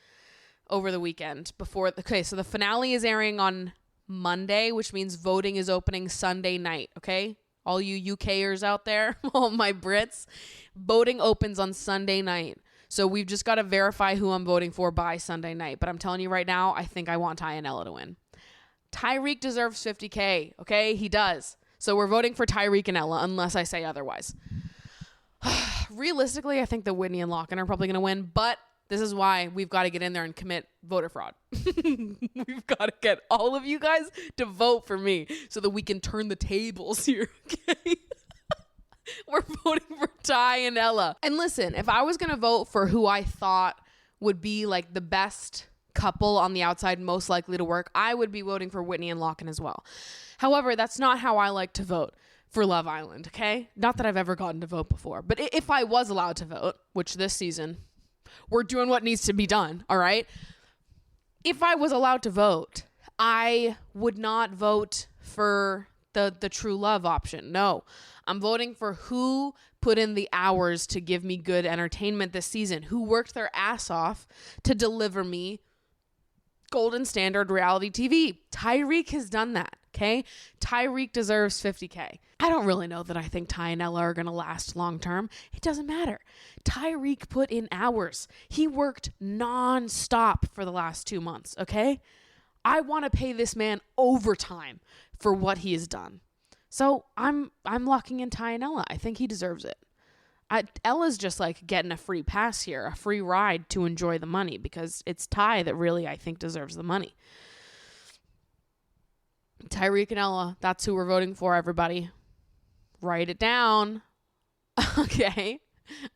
over the weekend so the finale is airing on Monday, which means voting is opening Sunday night, okay? All you UKers out there, all my Brits, voting opens on Sunday night. So we've just got to verify who I'm voting for by Sunday night. But I'm telling you right now, I think I want Ty and Ella to win. Tyreek deserves $50K, okay? He does. So we're voting for Tyreek and Ella unless I say otherwise. Realistically, I think that Whitney and Lachlan are probably going to win, but this is why we've got to get in there and commit voter fraud. We've got to get all of you guys to vote for me so that we can turn the tables here, okay? We're voting for Ty and Ella. And listen, if I was going to vote for who I thought would be like the best couple on the outside most likely to work, I would be voting for Whitney and Lachlan as well. However, that's not how I like to vote for Love Island, okay? Not that I've ever gotten to vote before, but if I was allowed to vote, which this season, we're doing what needs to be done, all right? If I was allowed to vote, I would not vote for the true love option. No, I'm voting for who put in the hours to give me good entertainment this season, who worked their ass off to deliver me golden standard reality TV. Tyreek has done that, okay? Tyreek deserves $50K. I don't really know that I think Ty and Ella are going to last long term. It doesn't matter. Tyreek put in hours. He worked nonstop for the last 2 months, okay? I want to pay this man overtime for what he has done. So I'm locking in Ty and Ella. I think he deserves it. Ella's just like getting a free pass here, a free ride to enjoy the money because it's Ty that really, I think, deserves the money. Tyreek and Ella, that's who we're voting for, everybody. Write it down. Okay?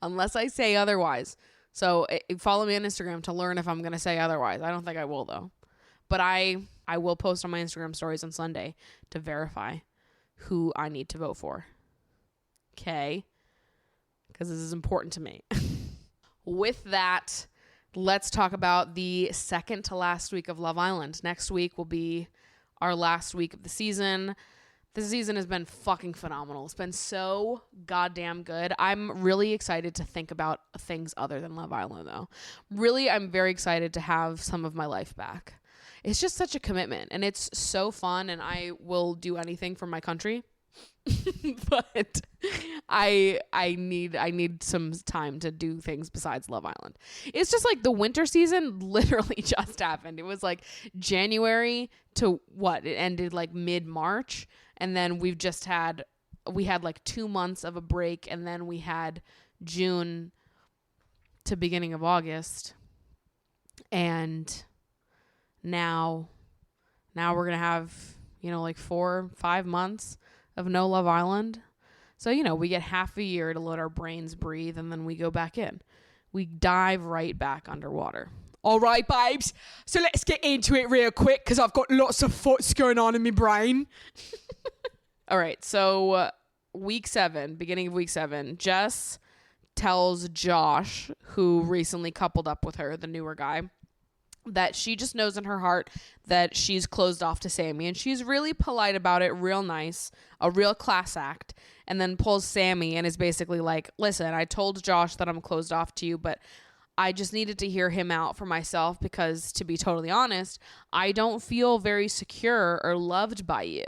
Unless I say otherwise. So follow me on Instagram to learn if I'm going to say otherwise. I don't think I will, though. But I will post on my Instagram stories on Sunday to verify who I need to vote for. Okay? Because this is important to me. With that, let's talk about the second to last week of Love Island. Next week will be our last week of the season. This season has been fucking phenomenal. It's been so goddamn good. I'm really excited to think about things other than Love Island, though. Really, I'm very excited to have some of my life back. It's just such a commitment, and it's so fun, and I will do anything for my country. But I need some time to do things besides Love Island. It's just like the winter season literally just happened. It was like January to what? It ended like mid-March. And then we had like 2 months of a break, and then we had June to beginning of August. And now we're going to have, like 4 or 5 months of no Love Island. So, we get half a year to let our brains breathe, and then we go back in. We dive right back underwater. All right, babes. So let's get into it real quick because I've got lots of thoughts going on in my brain. All right, so beginning of week 7, Jess tells Josh, who recently coupled up with her, the newer guy, that she just knows in her heart that she's closed off to Sammy, and she's really polite about it, real nice, a real class act, and then pulls Sammy and is basically like, listen, I told Josh that I'm closed off to you, but I just needed to hear him out for myself because, to be totally honest, I don't feel very secure or loved by you.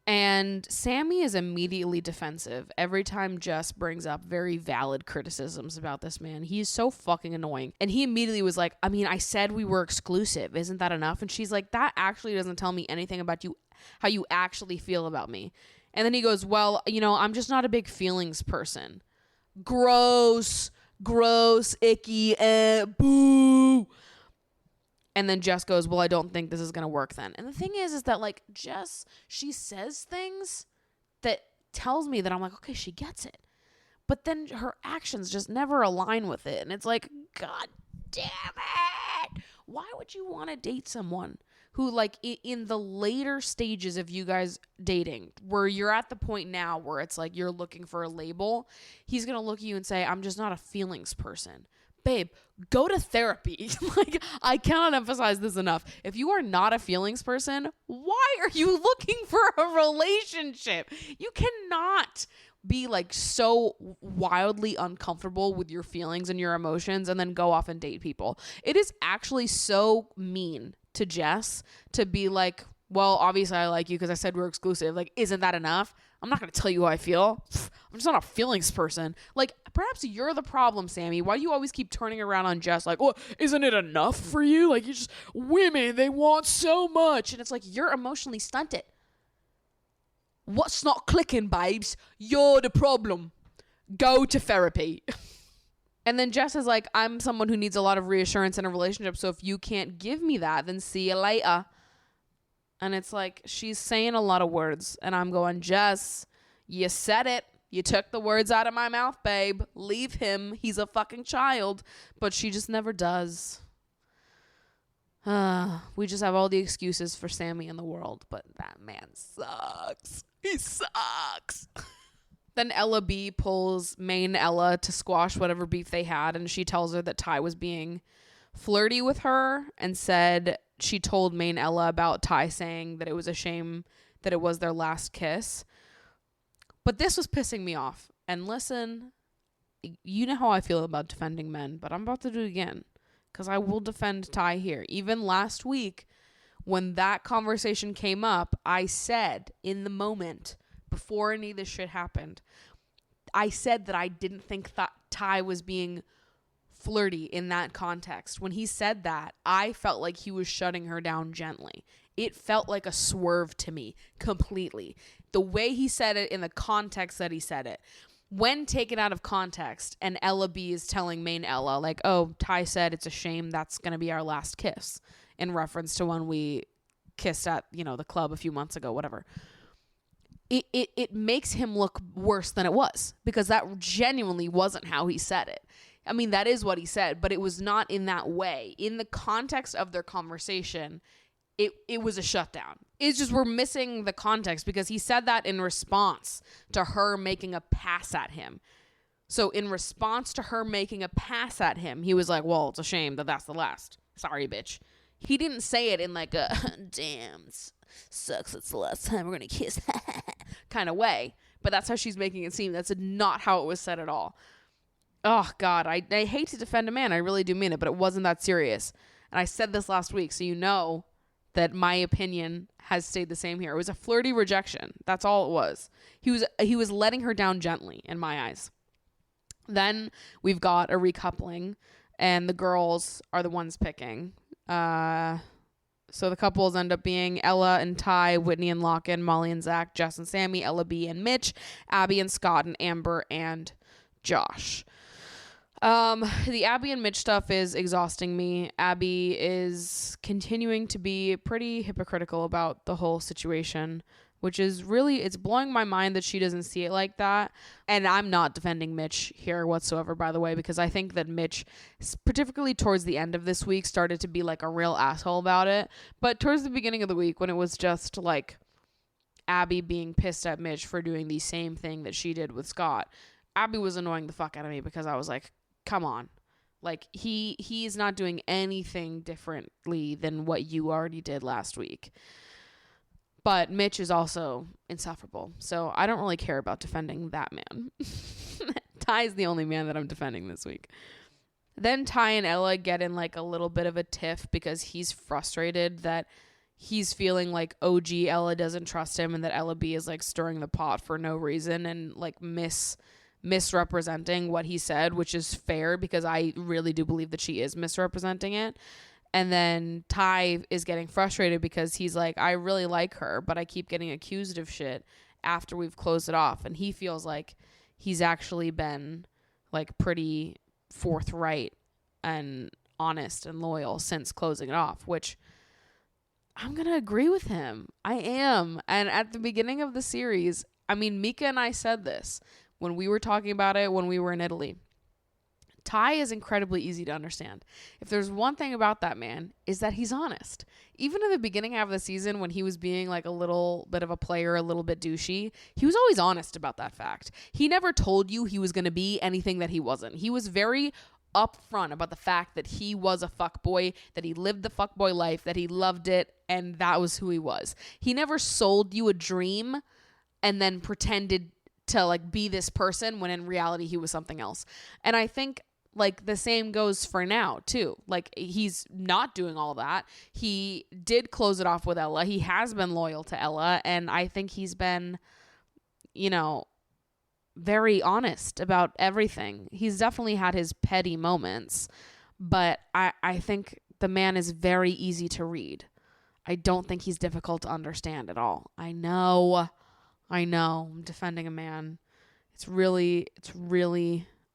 And Sammy is immediately defensive every time Jess brings up very valid criticisms about this man. He's so fucking annoying. And he immediately was like, I said we were exclusive. Isn't that enough? And she's like, that actually doesn't tell me anything about you, how you actually feel about me. And then he goes, well, I'm just not a big feelings person. Gross, icky, boo. And then Jess goes, well, I don't think this is going to work then. And the thing is that, like, Jess, she says things that tells me that I'm like, okay, she gets it. But then her actions just never align with it. And it's like, God damn it. Why would you want to date someone who, like, in the later stages of you guys dating, where you're at the point now where it's like you're looking for a label, he's going to look at you and say, I'm just not a feelings person. Babe, go to therapy. Like, I cannot emphasize this enough. If you are not a feelings person, why are you looking for a relationship? You cannot be like so wildly uncomfortable with your feelings and your emotions and then go off and date people. It is actually so mean to Jess to be like, well, obviously I like you because I said we're exclusive. Like, isn't that enough? I'm not going to tell you how I feel. I'm just not a feelings person. Like, perhaps you're the problem, Sammy. Why do you always keep turning around on Jess? Like, oh, isn't it enough for you? Like, you just, women, they want so much. And it's like, you're emotionally stunted. What's not clicking, babes? You're the problem. Go to therapy. And then Jess is like, I'm someone who needs a lot of reassurance in a relationship. So if you can't give me that, then see you later. And it's like, she's saying a lot of words. And I'm going, Jess, you said it. You took the words out of my mouth, babe. Leave him. He's a fucking child. But she just never does. We just have all the excuses for Sammy in the world. But that man sucks. He sucks. Then Ella B pulls main Ella to squash whatever beef they had. And she tells her that Ty was being flirty with her and said she told main Ella about Ty saying that it was a shame that it was their last kiss. But this was pissing me off. And listen, you know how I feel about defending men, but I'm about to do it again because I will defend Ty here. Even last week when that conversation came up, I said in the moment before any of this shit happened, I said that I didn't think that Ty was being flirty in that context. When he said that, I felt like he was shutting her down gently. It felt like a swerve to me completely. The way he said it in the context that he said it. When taken out of context and Ella B is telling main Ella like, oh, Ty said it's a shame that's going to be our last kiss in reference to when we kissed at, the club a few months ago, whatever. It makes him look worse than it was because that genuinely wasn't how he said it. I mean, that is what he said, but it was not in that way. In the context of their conversation, it was a shutdown. It's just we're missing the context because he said that in response to her making a pass at him. So in response to her making a pass at him, he was like, well, it's a shame that that's the last. Sorry, bitch. He didn't say it in like a, damn, sucks, it's the last time we're going to kiss kind of way. But that's how she's making it seem. That's not how it was said at all. Oh, God, I hate to defend a man. I really do mean it, but it wasn't that serious. And I said this last week, so you know that my opinion has stayed the same here. It was a flirty rejection. That's all it was. He was letting her down gently, in my eyes. Then we've got a recoupling, and the girls are the ones picking. So the couples end up being Ella and Ty, Whitney and Locken, Molly and Zach, Jess and Sammy, Ella B and Mitch, Abby and Scott, and Amber and Josh. The Abby and Mitch stuff is exhausting me. Abby is continuing to be pretty hypocritical about the whole situation, which is really, it's blowing my mind that she doesn't see it like that. And I'm not defending Mitch here whatsoever, by the way, because I think that Mitch, particularly towards the end of this week, started to be like a real asshole about it. But towards the beginning of the week, when it was just like Abby being pissed at Mitch for doing the same thing that she did with Scott, Abby was annoying the fuck out of me because I was like, come on. Like, he is not doing anything differently than what you already did last week. But Mitch is also insufferable. So I don't really care about defending that man. Ty is the only man that I'm defending this week. Then Ty and Ella get in like a little bit of a tiff because he's frustrated that he's feeling like OG Ella doesn't trust him and that Ella B is like stirring the pot for no reason and like misrepresenting what he said, which is fair because I really do believe that she is misrepresenting it. And then Ty is getting frustrated because he's like, I really like her, but I keep getting accused of shit after we've closed it off. And he feels like he's actually been like pretty forthright and honest and loyal since closing it off, which I'm going to agree with him. I am. And at the beginning of the series, I mean, Mika and I said this when we were talking about it when we were in Italy. Ty is incredibly easy to understand. If there's one thing about that man, is that he's honest. Even in the beginning half of the season when he was being like a little bit of a player, a little bit douchey, he was always honest about that fact. He never told you he was going to be anything that he wasn't. He was very upfront about the fact that he was a fuckboy, that he lived the fuckboy life, that he loved it, and that was who he was. He never sold you a dream and then pretended to like be this person when in reality he was something else. And I think like the same goes for now too. Like he's not doing all that. He did close it off with Ella. He has been loyal to Ella. And I think he's been, you know, very honest about everything. He's definitely had his petty moments, but I think the man is very easy to read. I don't think he's difficult to understand at all. I know. I'm defending a man. It's really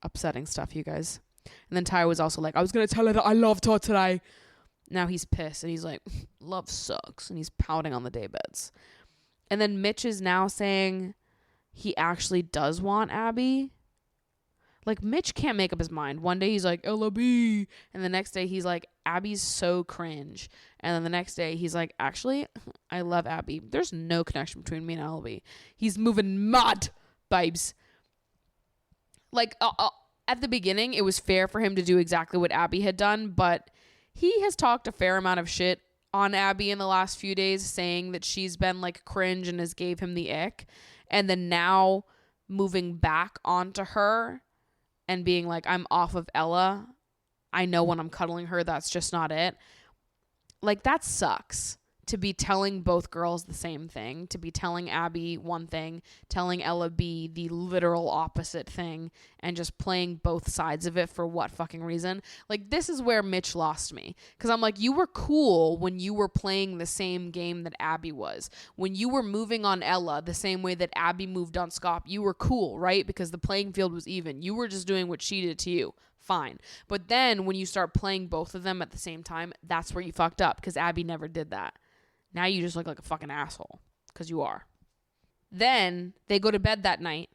upsetting stuff, you guys. And then Ty was also like, I was going to tell her that I loved her today. Now he's pissed and he's like, love sucks. And he's pouting on the daybeds. And then Mitch is now saying he actually does want Abby. Like, Mitch can't make up his mind. One day he's like, Ella B. And the next day he's like, Abby's so cringe. And then the next day he's like, actually, I love Abby. There's no connection between me and Ella B. He's moving mad, babes. Like, at the beginning, it was fair for him to do exactly what Abby had done, but he has talked a fair amount of shit on Abby in the last few days, saying that she's been like cringe and has gave him the ick. And then now moving back onto her and being like, I'm off of Ella. I know when I'm cuddling her, that's just not it. Like, that sucks. To be telling both girls the same thing, to be telling Abby one thing, telling Ella B the literal opposite thing, and just playing both sides of it for what fucking reason? Like, this is where Mitch lost me. Because I'm like, you were cool when you were playing the same game that Abby was. When you were moving on Ella the same way that Abby moved on Scott, you were cool, right? Because the playing field was even. You were just doing what she did to you. Fine. But then when you start playing both of them at the same time, that's where you fucked up, because Abby never did that. Now you just look like a fucking asshole, because you are. Then they go to bed that night.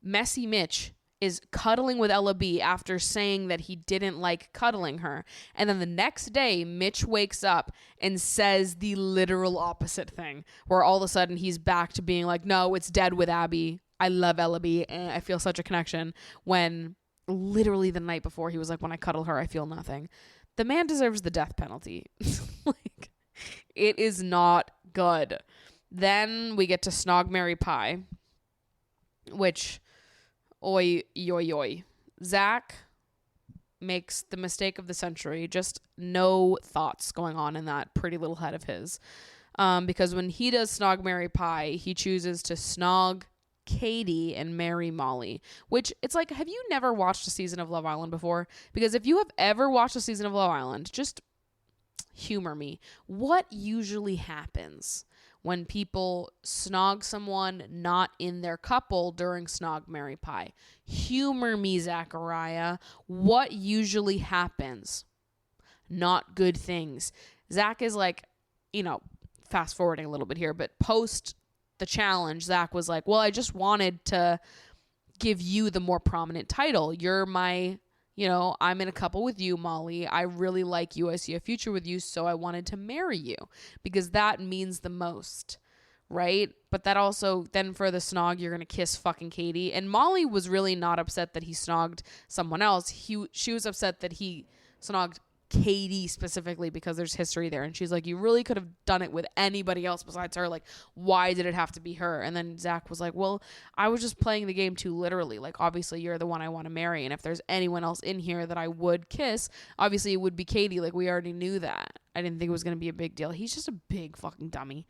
Messy Mitch is cuddling with Ella B after saying that he didn't like cuddling her. And then the next day, Mitch wakes up and says the literal opposite thing, where all of a sudden he's back to being like, no, it's dead with Abby. I love Ella B. And I feel such a connection, when literally the night before he was like, when I cuddle her, I feel nothing. The man deserves the death penalty. Like, it is not good. Then we get to Snog, Marry, Pie, which, oi, yoy, yoy. Zach makes the mistake of the century. Just no thoughts going on in that pretty little head of his. Because when he does Snog, Marry, Pie, he chooses to snog Katie and marry Molly, which it's like, have you never watched a season of Love Island before? Because if you have ever watched a season of Love Island, just humor me. What usually happens when people snog someone not in their couple during Snog, Marry, Pie? Humor me, Zachariah. What usually happens? Not good things. Zach is like, fast forwarding a little bit here, but post the challenge, Zach was like, well, I just wanted to give you the more prominent title. You're my, I'm in a couple with you, Molly. I really like you. I see a future with you. So I wanted to marry you because that means the most, right? But that also, then for the snog, you're going to kiss fucking Katie. And Molly was really not upset that he snogged someone else. She was upset that he snogged Katie specifically because there's history there. And she's like, you really could have done it with anybody else besides her. Like, why did it have to be her? And then Zach was like, well, I was just playing the game too literally. Like, obviously you're the one I want to marry. And if there's anyone else in here that I would kiss, obviously it would be Katie. Like, we already knew that. I didn't think it was going to be a big deal. He's just a big fucking dummy.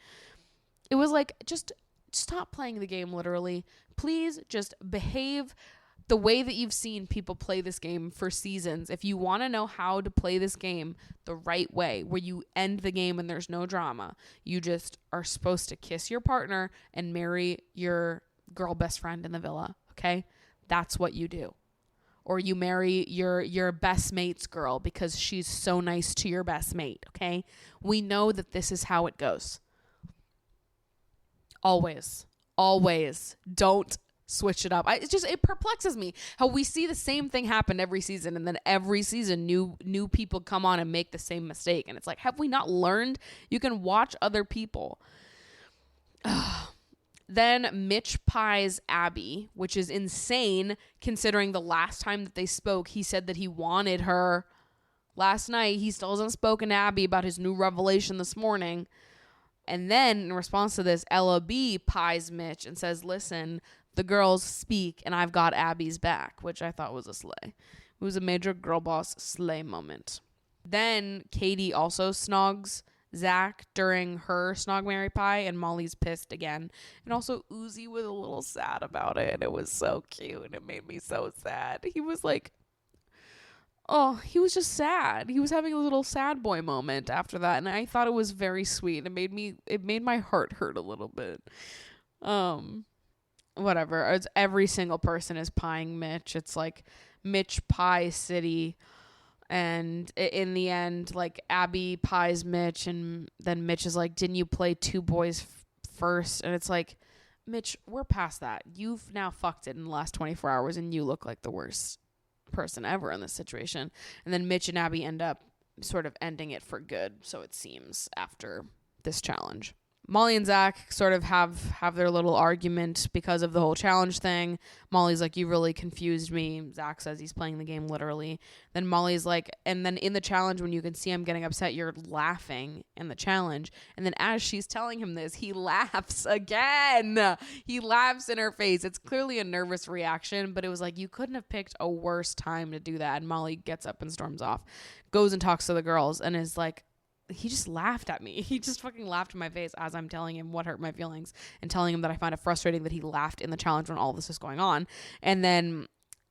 It was like, just stop playing the game literally. Please just behave the way that you've seen people play this game for seasons. If you want to know how to play this game the right way, where you end the game and there's no drama, you just are supposed to kiss your partner and marry your girl best friend in the villa, okay? That's what you do. Or you marry your best mate's girl because she's so nice to your best mate, okay? We know that this is how it goes. Always don't switch it up. It perplexes me how we see the same thing happen every season, and then every season new people come on and make the same mistake, and it's like, have we not learned? You can watch other people. Then Mitch pies Abby, which is insane considering the last time that they spoke, he said that he wanted her. Last night, he still hasn't spoken to Abby about his new revelation this morning. And then in response to this, Ella B pies Mitch and says, listen, the girls speak and I've got Abby's back, which I thought was a slay. It was a major girl boss slay moment. Then Katie also snogs Zach during her Snog, Marry, Pie, and Molly's pissed again. And also Uzi was a little sad about it. It was so cute. It made me so sad. He was like, oh, he was just sad. He was having a little sad boy moment after that, and I thought it was very sweet. It made my heart hurt a little bit. Whatever. It's every single person is pieing Mitch. It's like Mitch pie city. And in the end, like, Abby pies Mitch, and then Mitch is like, didn't you play two boys first? And it's like, Mitch, we're past that. You've now fucked it in the last 24 hours, and you look like the worst person ever in this situation. And then Mitch and Abby end up sort of ending it for good, so it seems, after this challenge. Molly and Zach sort of have their little argument because of the whole challenge thing. Molly's like, you really confused me. Zach says he's playing the game literally. Then Molly's like, and then in the challenge, when you can see him getting upset, you're laughing in the challenge. And then as she's telling him this, he laughs again. He laughs in her face. It's clearly a nervous reaction, but it was like, you couldn't have picked a worse time to do that. And Molly gets up and storms off, goes and talks to the girls, and is like, he just laughed at me. He just fucking laughed in my face as I'm telling him what hurt my feelings and telling him that I find it frustrating that he laughed in the challenge when all this is going on. And then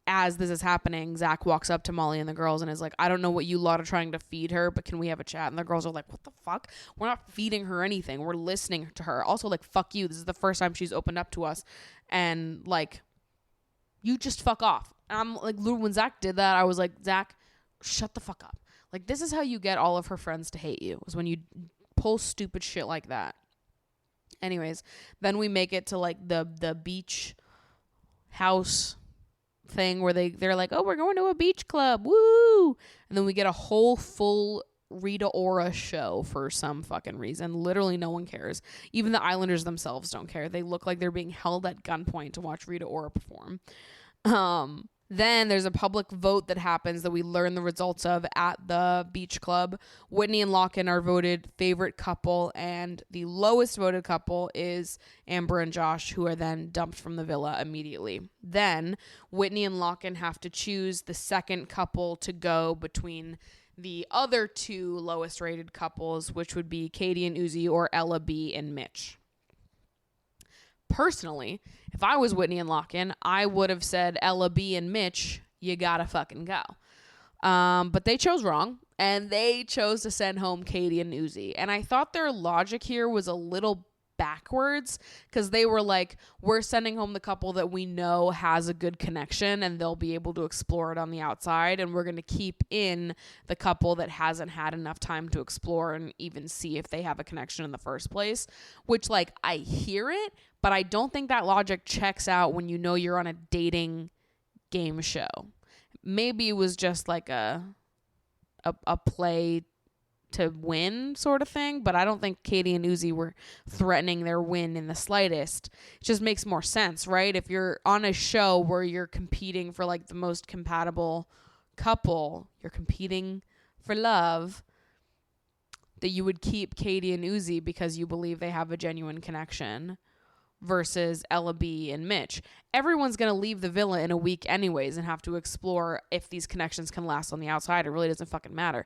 as this is happening, Zach walks up to Molly and the girls and is like, I don't know what you lot are trying to feed her, but can we have a chat? And the girls are like, what the fuck? We're not feeding her anything. We're listening to her. Also, like, fuck you. This is the first time she's opened up to us. And, like, you just fuck off. And I'm like, when Zach did that, I was like, Zach, shut the fuck up. Like, this is how you get all of her friends to hate you, is when you pull stupid shit like that. Anyways, then we make it to, like, the beach house thing where they're like, oh, we're going to a beach club, woo, and then we get a whole full Rita Ora show for some fucking reason. Literally no one cares. Even the Islanders themselves don't care. They look like they're being held at gunpoint to watch Rita Ora perform. Then there's a public vote that happens that we learn the results of at the beach club. Whitney and Locken are voted favorite couple, and the lowest voted couple is Amber and Josh, who are then dumped from the villa immediately. Then Whitney and Locken have to choose the second couple to go between the other two lowest rated couples, which would be Katie and Uzi or Ella B and Mitch. Personally, if I was Whitney and Locken, I would have said Ella B and Mitch, you gotta fucking go. But they chose wrong, and they chose to send home Katie and Uzi. And I thought their logic here was a little backwards, because they were like, we're sending home the couple that we know has a good connection and they'll be able to explore it on the outside, and we're going to keep in the couple that hasn't had enough time to explore and even see if they have a connection in the first place. Which, like, I hear it, but I don't think that logic checks out when you know you're on a dating game show. Maybe it was just like a play to win sort of thing, but I don't think Katie and Uzi were threatening their win in the slightest. It just makes more sense, right? If you're on a show where you're competing for like the most compatible couple, you're competing for love, that you would keep Katie and Uzi because you believe they have a genuine connection versus Ella B and Mitch. Everyone's going to leave the villa in a week anyways and have to explore if these connections can last on the outside. It really doesn't fucking matter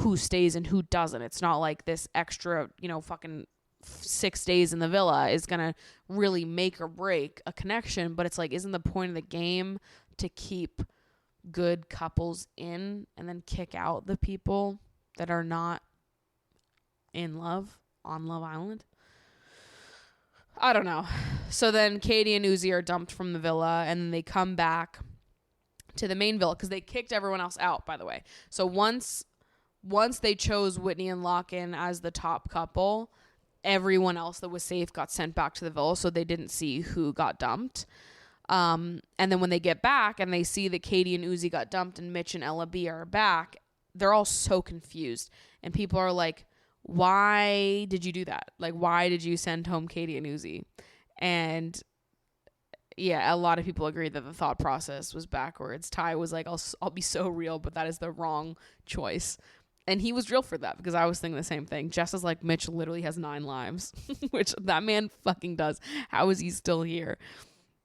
who stays and who doesn't. It's not like this extra, fucking 6 days in the villa is going to really make or break a connection. But it's like, isn't the point of the game to keep good couples in and then kick out the people that are not in love on Love Island? I don't know. So then Katie and Uzi are dumped from the villa, and then they come back to the main villa because they kicked everyone else out, by the way. So once they chose Whitney and Locken as the top couple, everyone else that was safe got sent back to the villa, so they didn't see who got dumped. And then when they get back and they see that Katie and Uzi got dumped and Mitch and Ella B are back, they're all so confused. And people are like, why did you do that? Like, why did you send home Katie and Uzi? And yeah, a lot of people agree that the thought process was backwards. Ty was like, I'll be so real, but that is the wrong choice. And he was real for that, because I was thinking the same thing. Jess is like, Mitch literally has 9 lives, which that man fucking does. How is he still here?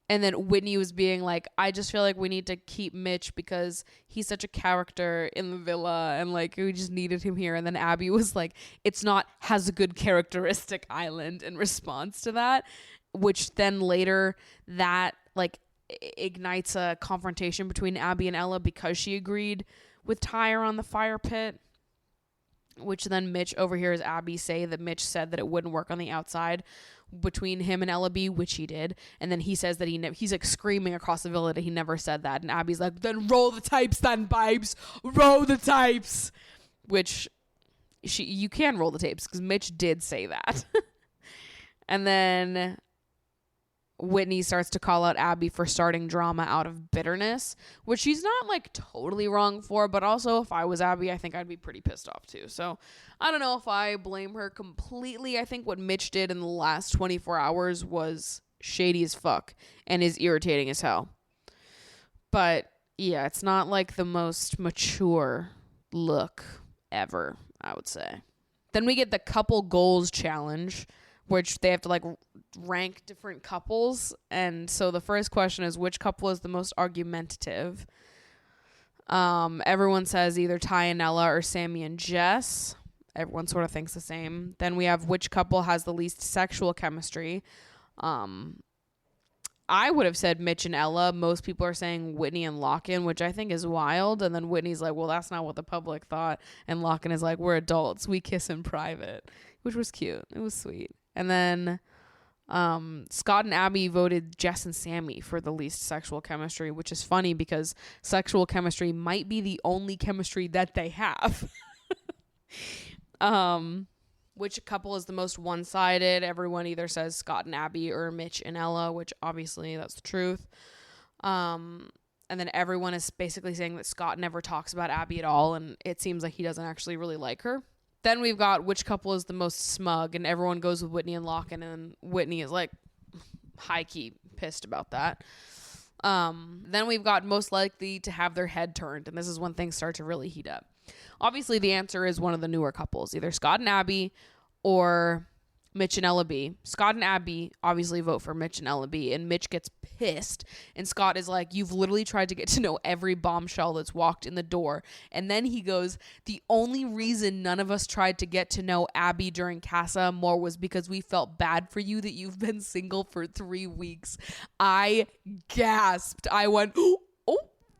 And then Whitney was being like, I just feel like we need to keep Mitch because he's such a character in the villa and like we just needed him here. And then Abby was like, it's not has a good characteristic island in response to that, which then later that like ignites a confrontation between Abby and Ella because she agreed with Tyre on the fire pit. Which then Mitch overhears Abby say that Mitch said that it wouldn't work on the outside between him and Ella B, which he did. And then he says that he's like screaming across the villa that he never said that. And Abby's like, then roll the tapes then, babes. Roll the tapes. Which you can roll the tapes because Mitch did say that. And then Whitney starts to call out Abby for starting drama out of bitterness, which she's not like totally wrong for, but also if I was Abby, I think I'd be pretty pissed off too. So I don't know if I blame her completely. I think what Mitch did in the last 24 hours was shady as fuck and is irritating as hell. But yeah, it's not like the most mature look ever, I would say. Then we get the couple goals challenge, which they have to like rank different couples. And so the first question is, which couple is the most argumentative? Everyone says either Ty and Ella or Sammy and Jess. Everyone sort of thinks the same. Then we have which couple has the least sexual chemistry. I would have said Mitch and Ella. Most people are saying Whitney and Locken, which I think is wild. And then Whitney's like, well, that's not what the public thought. And Locken is like, we're adults. We kiss in private, which was cute. It was sweet. And then Scott and Abby voted Jess and Sammy for the least sexual chemistry, which is funny because sexual chemistry might be the only chemistry that they have. Which couple is the most one-sided? Everyone either says Scott and Abby or Mitch and Ella, which obviously that's the truth. And and then everyone is basically saying that Scott never talks about Abby at all, and it seems like he doesn't actually really like her. Then we've got which couple is the most smug, and everyone goes with Whitney and Locken, and Whitney is like high-key pissed about that. Then we've got most likely to have their head turned, and this is when things start to really heat up. Obviously, the answer is one of the newer couples, either Scott and Abby or Mitch and Ella B. Scott and Abby obviously vote for Mitch and Ella B, and Mitch gets pissed, and Scott is like, you've literally tried to get to know every bombshell that's walked in the door. And then he goes, the only reason none of us tried to get to know Abby during Casa more was because we felt bad for you that you've been single for 3 weeks. I gasped. I went, oh.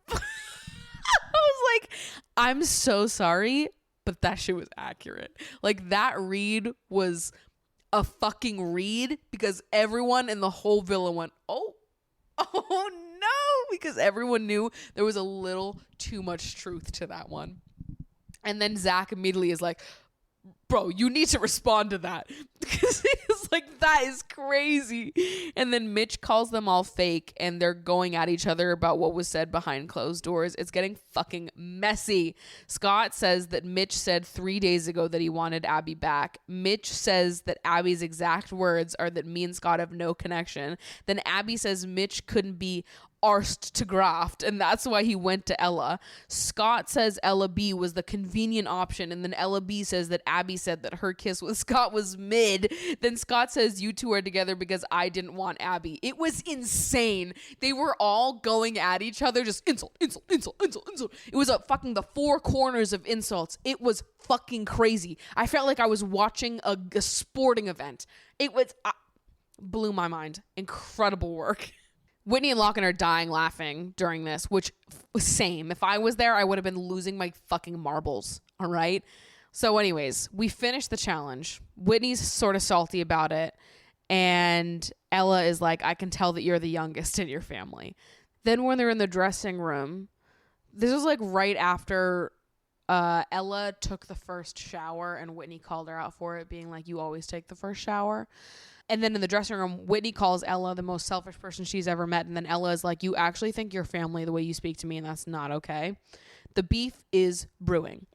I was like, I'm so sorry, but that shit was accurate. Like, that read was a fucking read, because everyone in the whole villa went, oh no, because everyone knew there was a little too much truth to that one. And then Zach immediately is like, bro, you need to respond to that, because he's like, that is crazy. And then Mitch calls them all fake, and they're going at each other about what was said behind closed doors. It's getting fucking messy. Scott says that Mitch said 3 days ago that he wanted Abby back. Mitch says that Abby's exact words are that me and Scott have no connection. Then Abby says Mitch couldn't be arsed to graft, and that's why he went to Ella. Scott says Ella B was the convenient option, and then Ella B says that Abby said that her kiss with Scott was mid. Then Scott says you two are together because I didn't want Abby. It was insane. They were all going at each other, just insult. It was fucking the four corners of insults. It was fucking crazy. I felt like I was watching a sporting event. It was blew my mind. Incredible work. Whitney and Locken are dying laughing during this, which was same. If I was there, I would have been losing my fucking marbles. All right. So anyways, we finished the challenge. Whitney's sort of salty about it. And Ella is like, I can tell that you're the youngest in your family. Then when they're in the dressing room, this was like right after Ella took the first shower, and Whitney called her out for it, being like, you always take the first shower. And then in the dressing room, Whitney calls Ella the most selfish person she's ever met. And then Ella is like, you actually think you're family the way you speak to me, and that's not okay. The beef is brewing.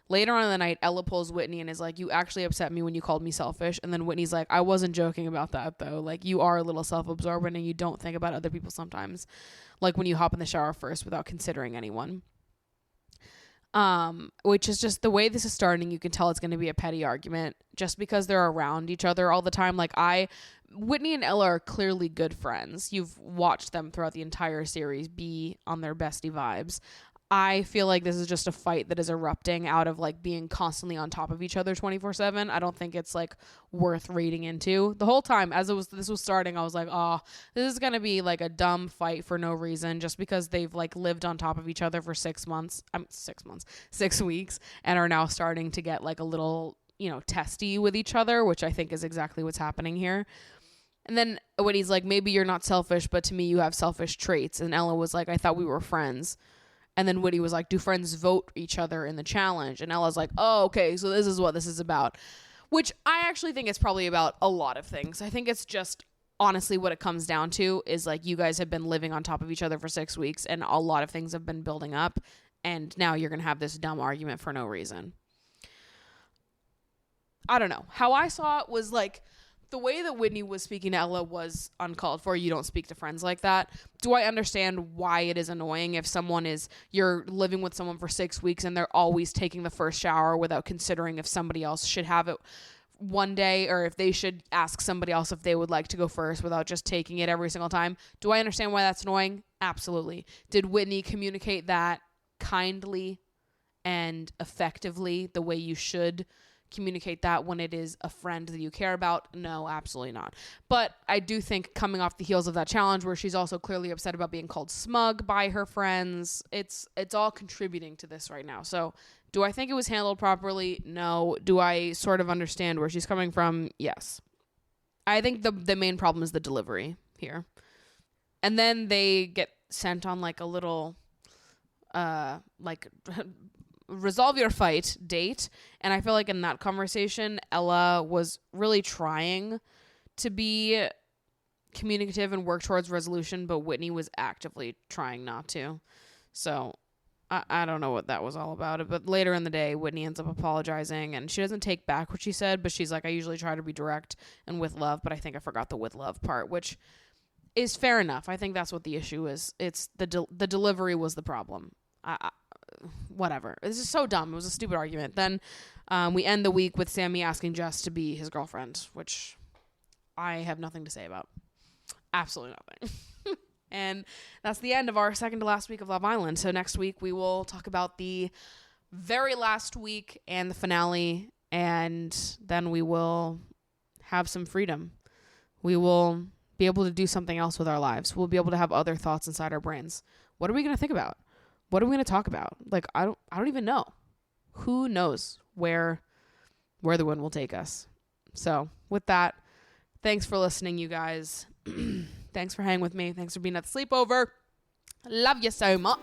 Later on in the night, Ella pulls Whitney and is like, you actually upset me when you called me selfish. And then Whitney's like, I wasn't joking about that, though. Like, you are a little self-absorbent, and you don't think about other people sometimes. Like when you hop in the shower first without considering anyone. Which is just the way this is starting. You can tell it's going to be a petty argument just because they're around each other all the time. Like Whitney and Ella are clearly good friends. You've watched them throughout the entire series be on their bestie vibes. I feel like this is just a fight that is erupting out of like being constantly on top of each other 24/7. I don't think it's like worth reading into. The whole time as this was starting, I was like, oh, this is going to be like a dumb fight for no reason, just because they've like lived on top of each other for 6 weeks, and are now starting to get like a little, testy with each other, which I think is exactly what's happening here. And then when he's like, maybe you're not selfish, but to me you have selfish traits. And Ella was like, I thought we were friends. And then Whitney was like, do friends vote each other in the challenge? And Ella's like, oh, okay, so this is what this is about. Which I actually think it's probably about a lot of things. I think it's just honestly what it comes down to is like, you guys have been living on top of each other for 6 weeks, and a lot of things have been building up. And now you're going to have this dumb argument for no reason. I don't know. How I saw it was like, the way that Whitney was speaking to Ella was uncalled for. You don't speak to friends like that. Do I understand why it is annoying if you're living with someone for 6 weeks and they're always taking the first shower without considering if somebody else should have it one day, or if they should ask somebody else if they would like to go first without just taking it every single time? Do I understand why that's annoying? Absolutely. Did Whitney communicate that kindly and effectively the way you should communicate that when it is a friend that you care about? No, absolutely not. But I do think coming off the heels of that challenge, where she's also clearly upset about being called smug by her friends, it's all contributing to this right now. So do I think it was handled properly? No. Do I sort of understand where she's coming from? Yes. I think the main problem is the delivery here. And then they get sent on like a little resolve your fight date. And I feel like in that conversation, Ella was really trying to be communicative and work towards resolution, but Whitney was actively trying not to. So I don't know what that was all about. But later in the day, Whitney ends up apologizing, and she doesn't take back what she said, but she's like, I usually try to be direct and with love, but I think I forgot the with love part, which is fair enough. I think that's what the issue is. It's the delivery was the problem. Whatever. This is so dumb. It was a stupid argument. Then we end the week with Sammy asking Jess to be his girlfriend, which I have nothing to say about. Absolutely nothing. And that's the end of our second to last week of Love Island. So next week we will talk about the very last week and the finale, and then we will have some freedom. We will be able to do something else with our lives. We'll be able to have other thoughts inside our brains. What are we going to think about? What are we going to talk about? Like, I don't even know. Who knows where the wind will take us? So with that, thanks for listening, you guys. Thanks for hanging with me. Thanks for being at the sleepover. Love you so much.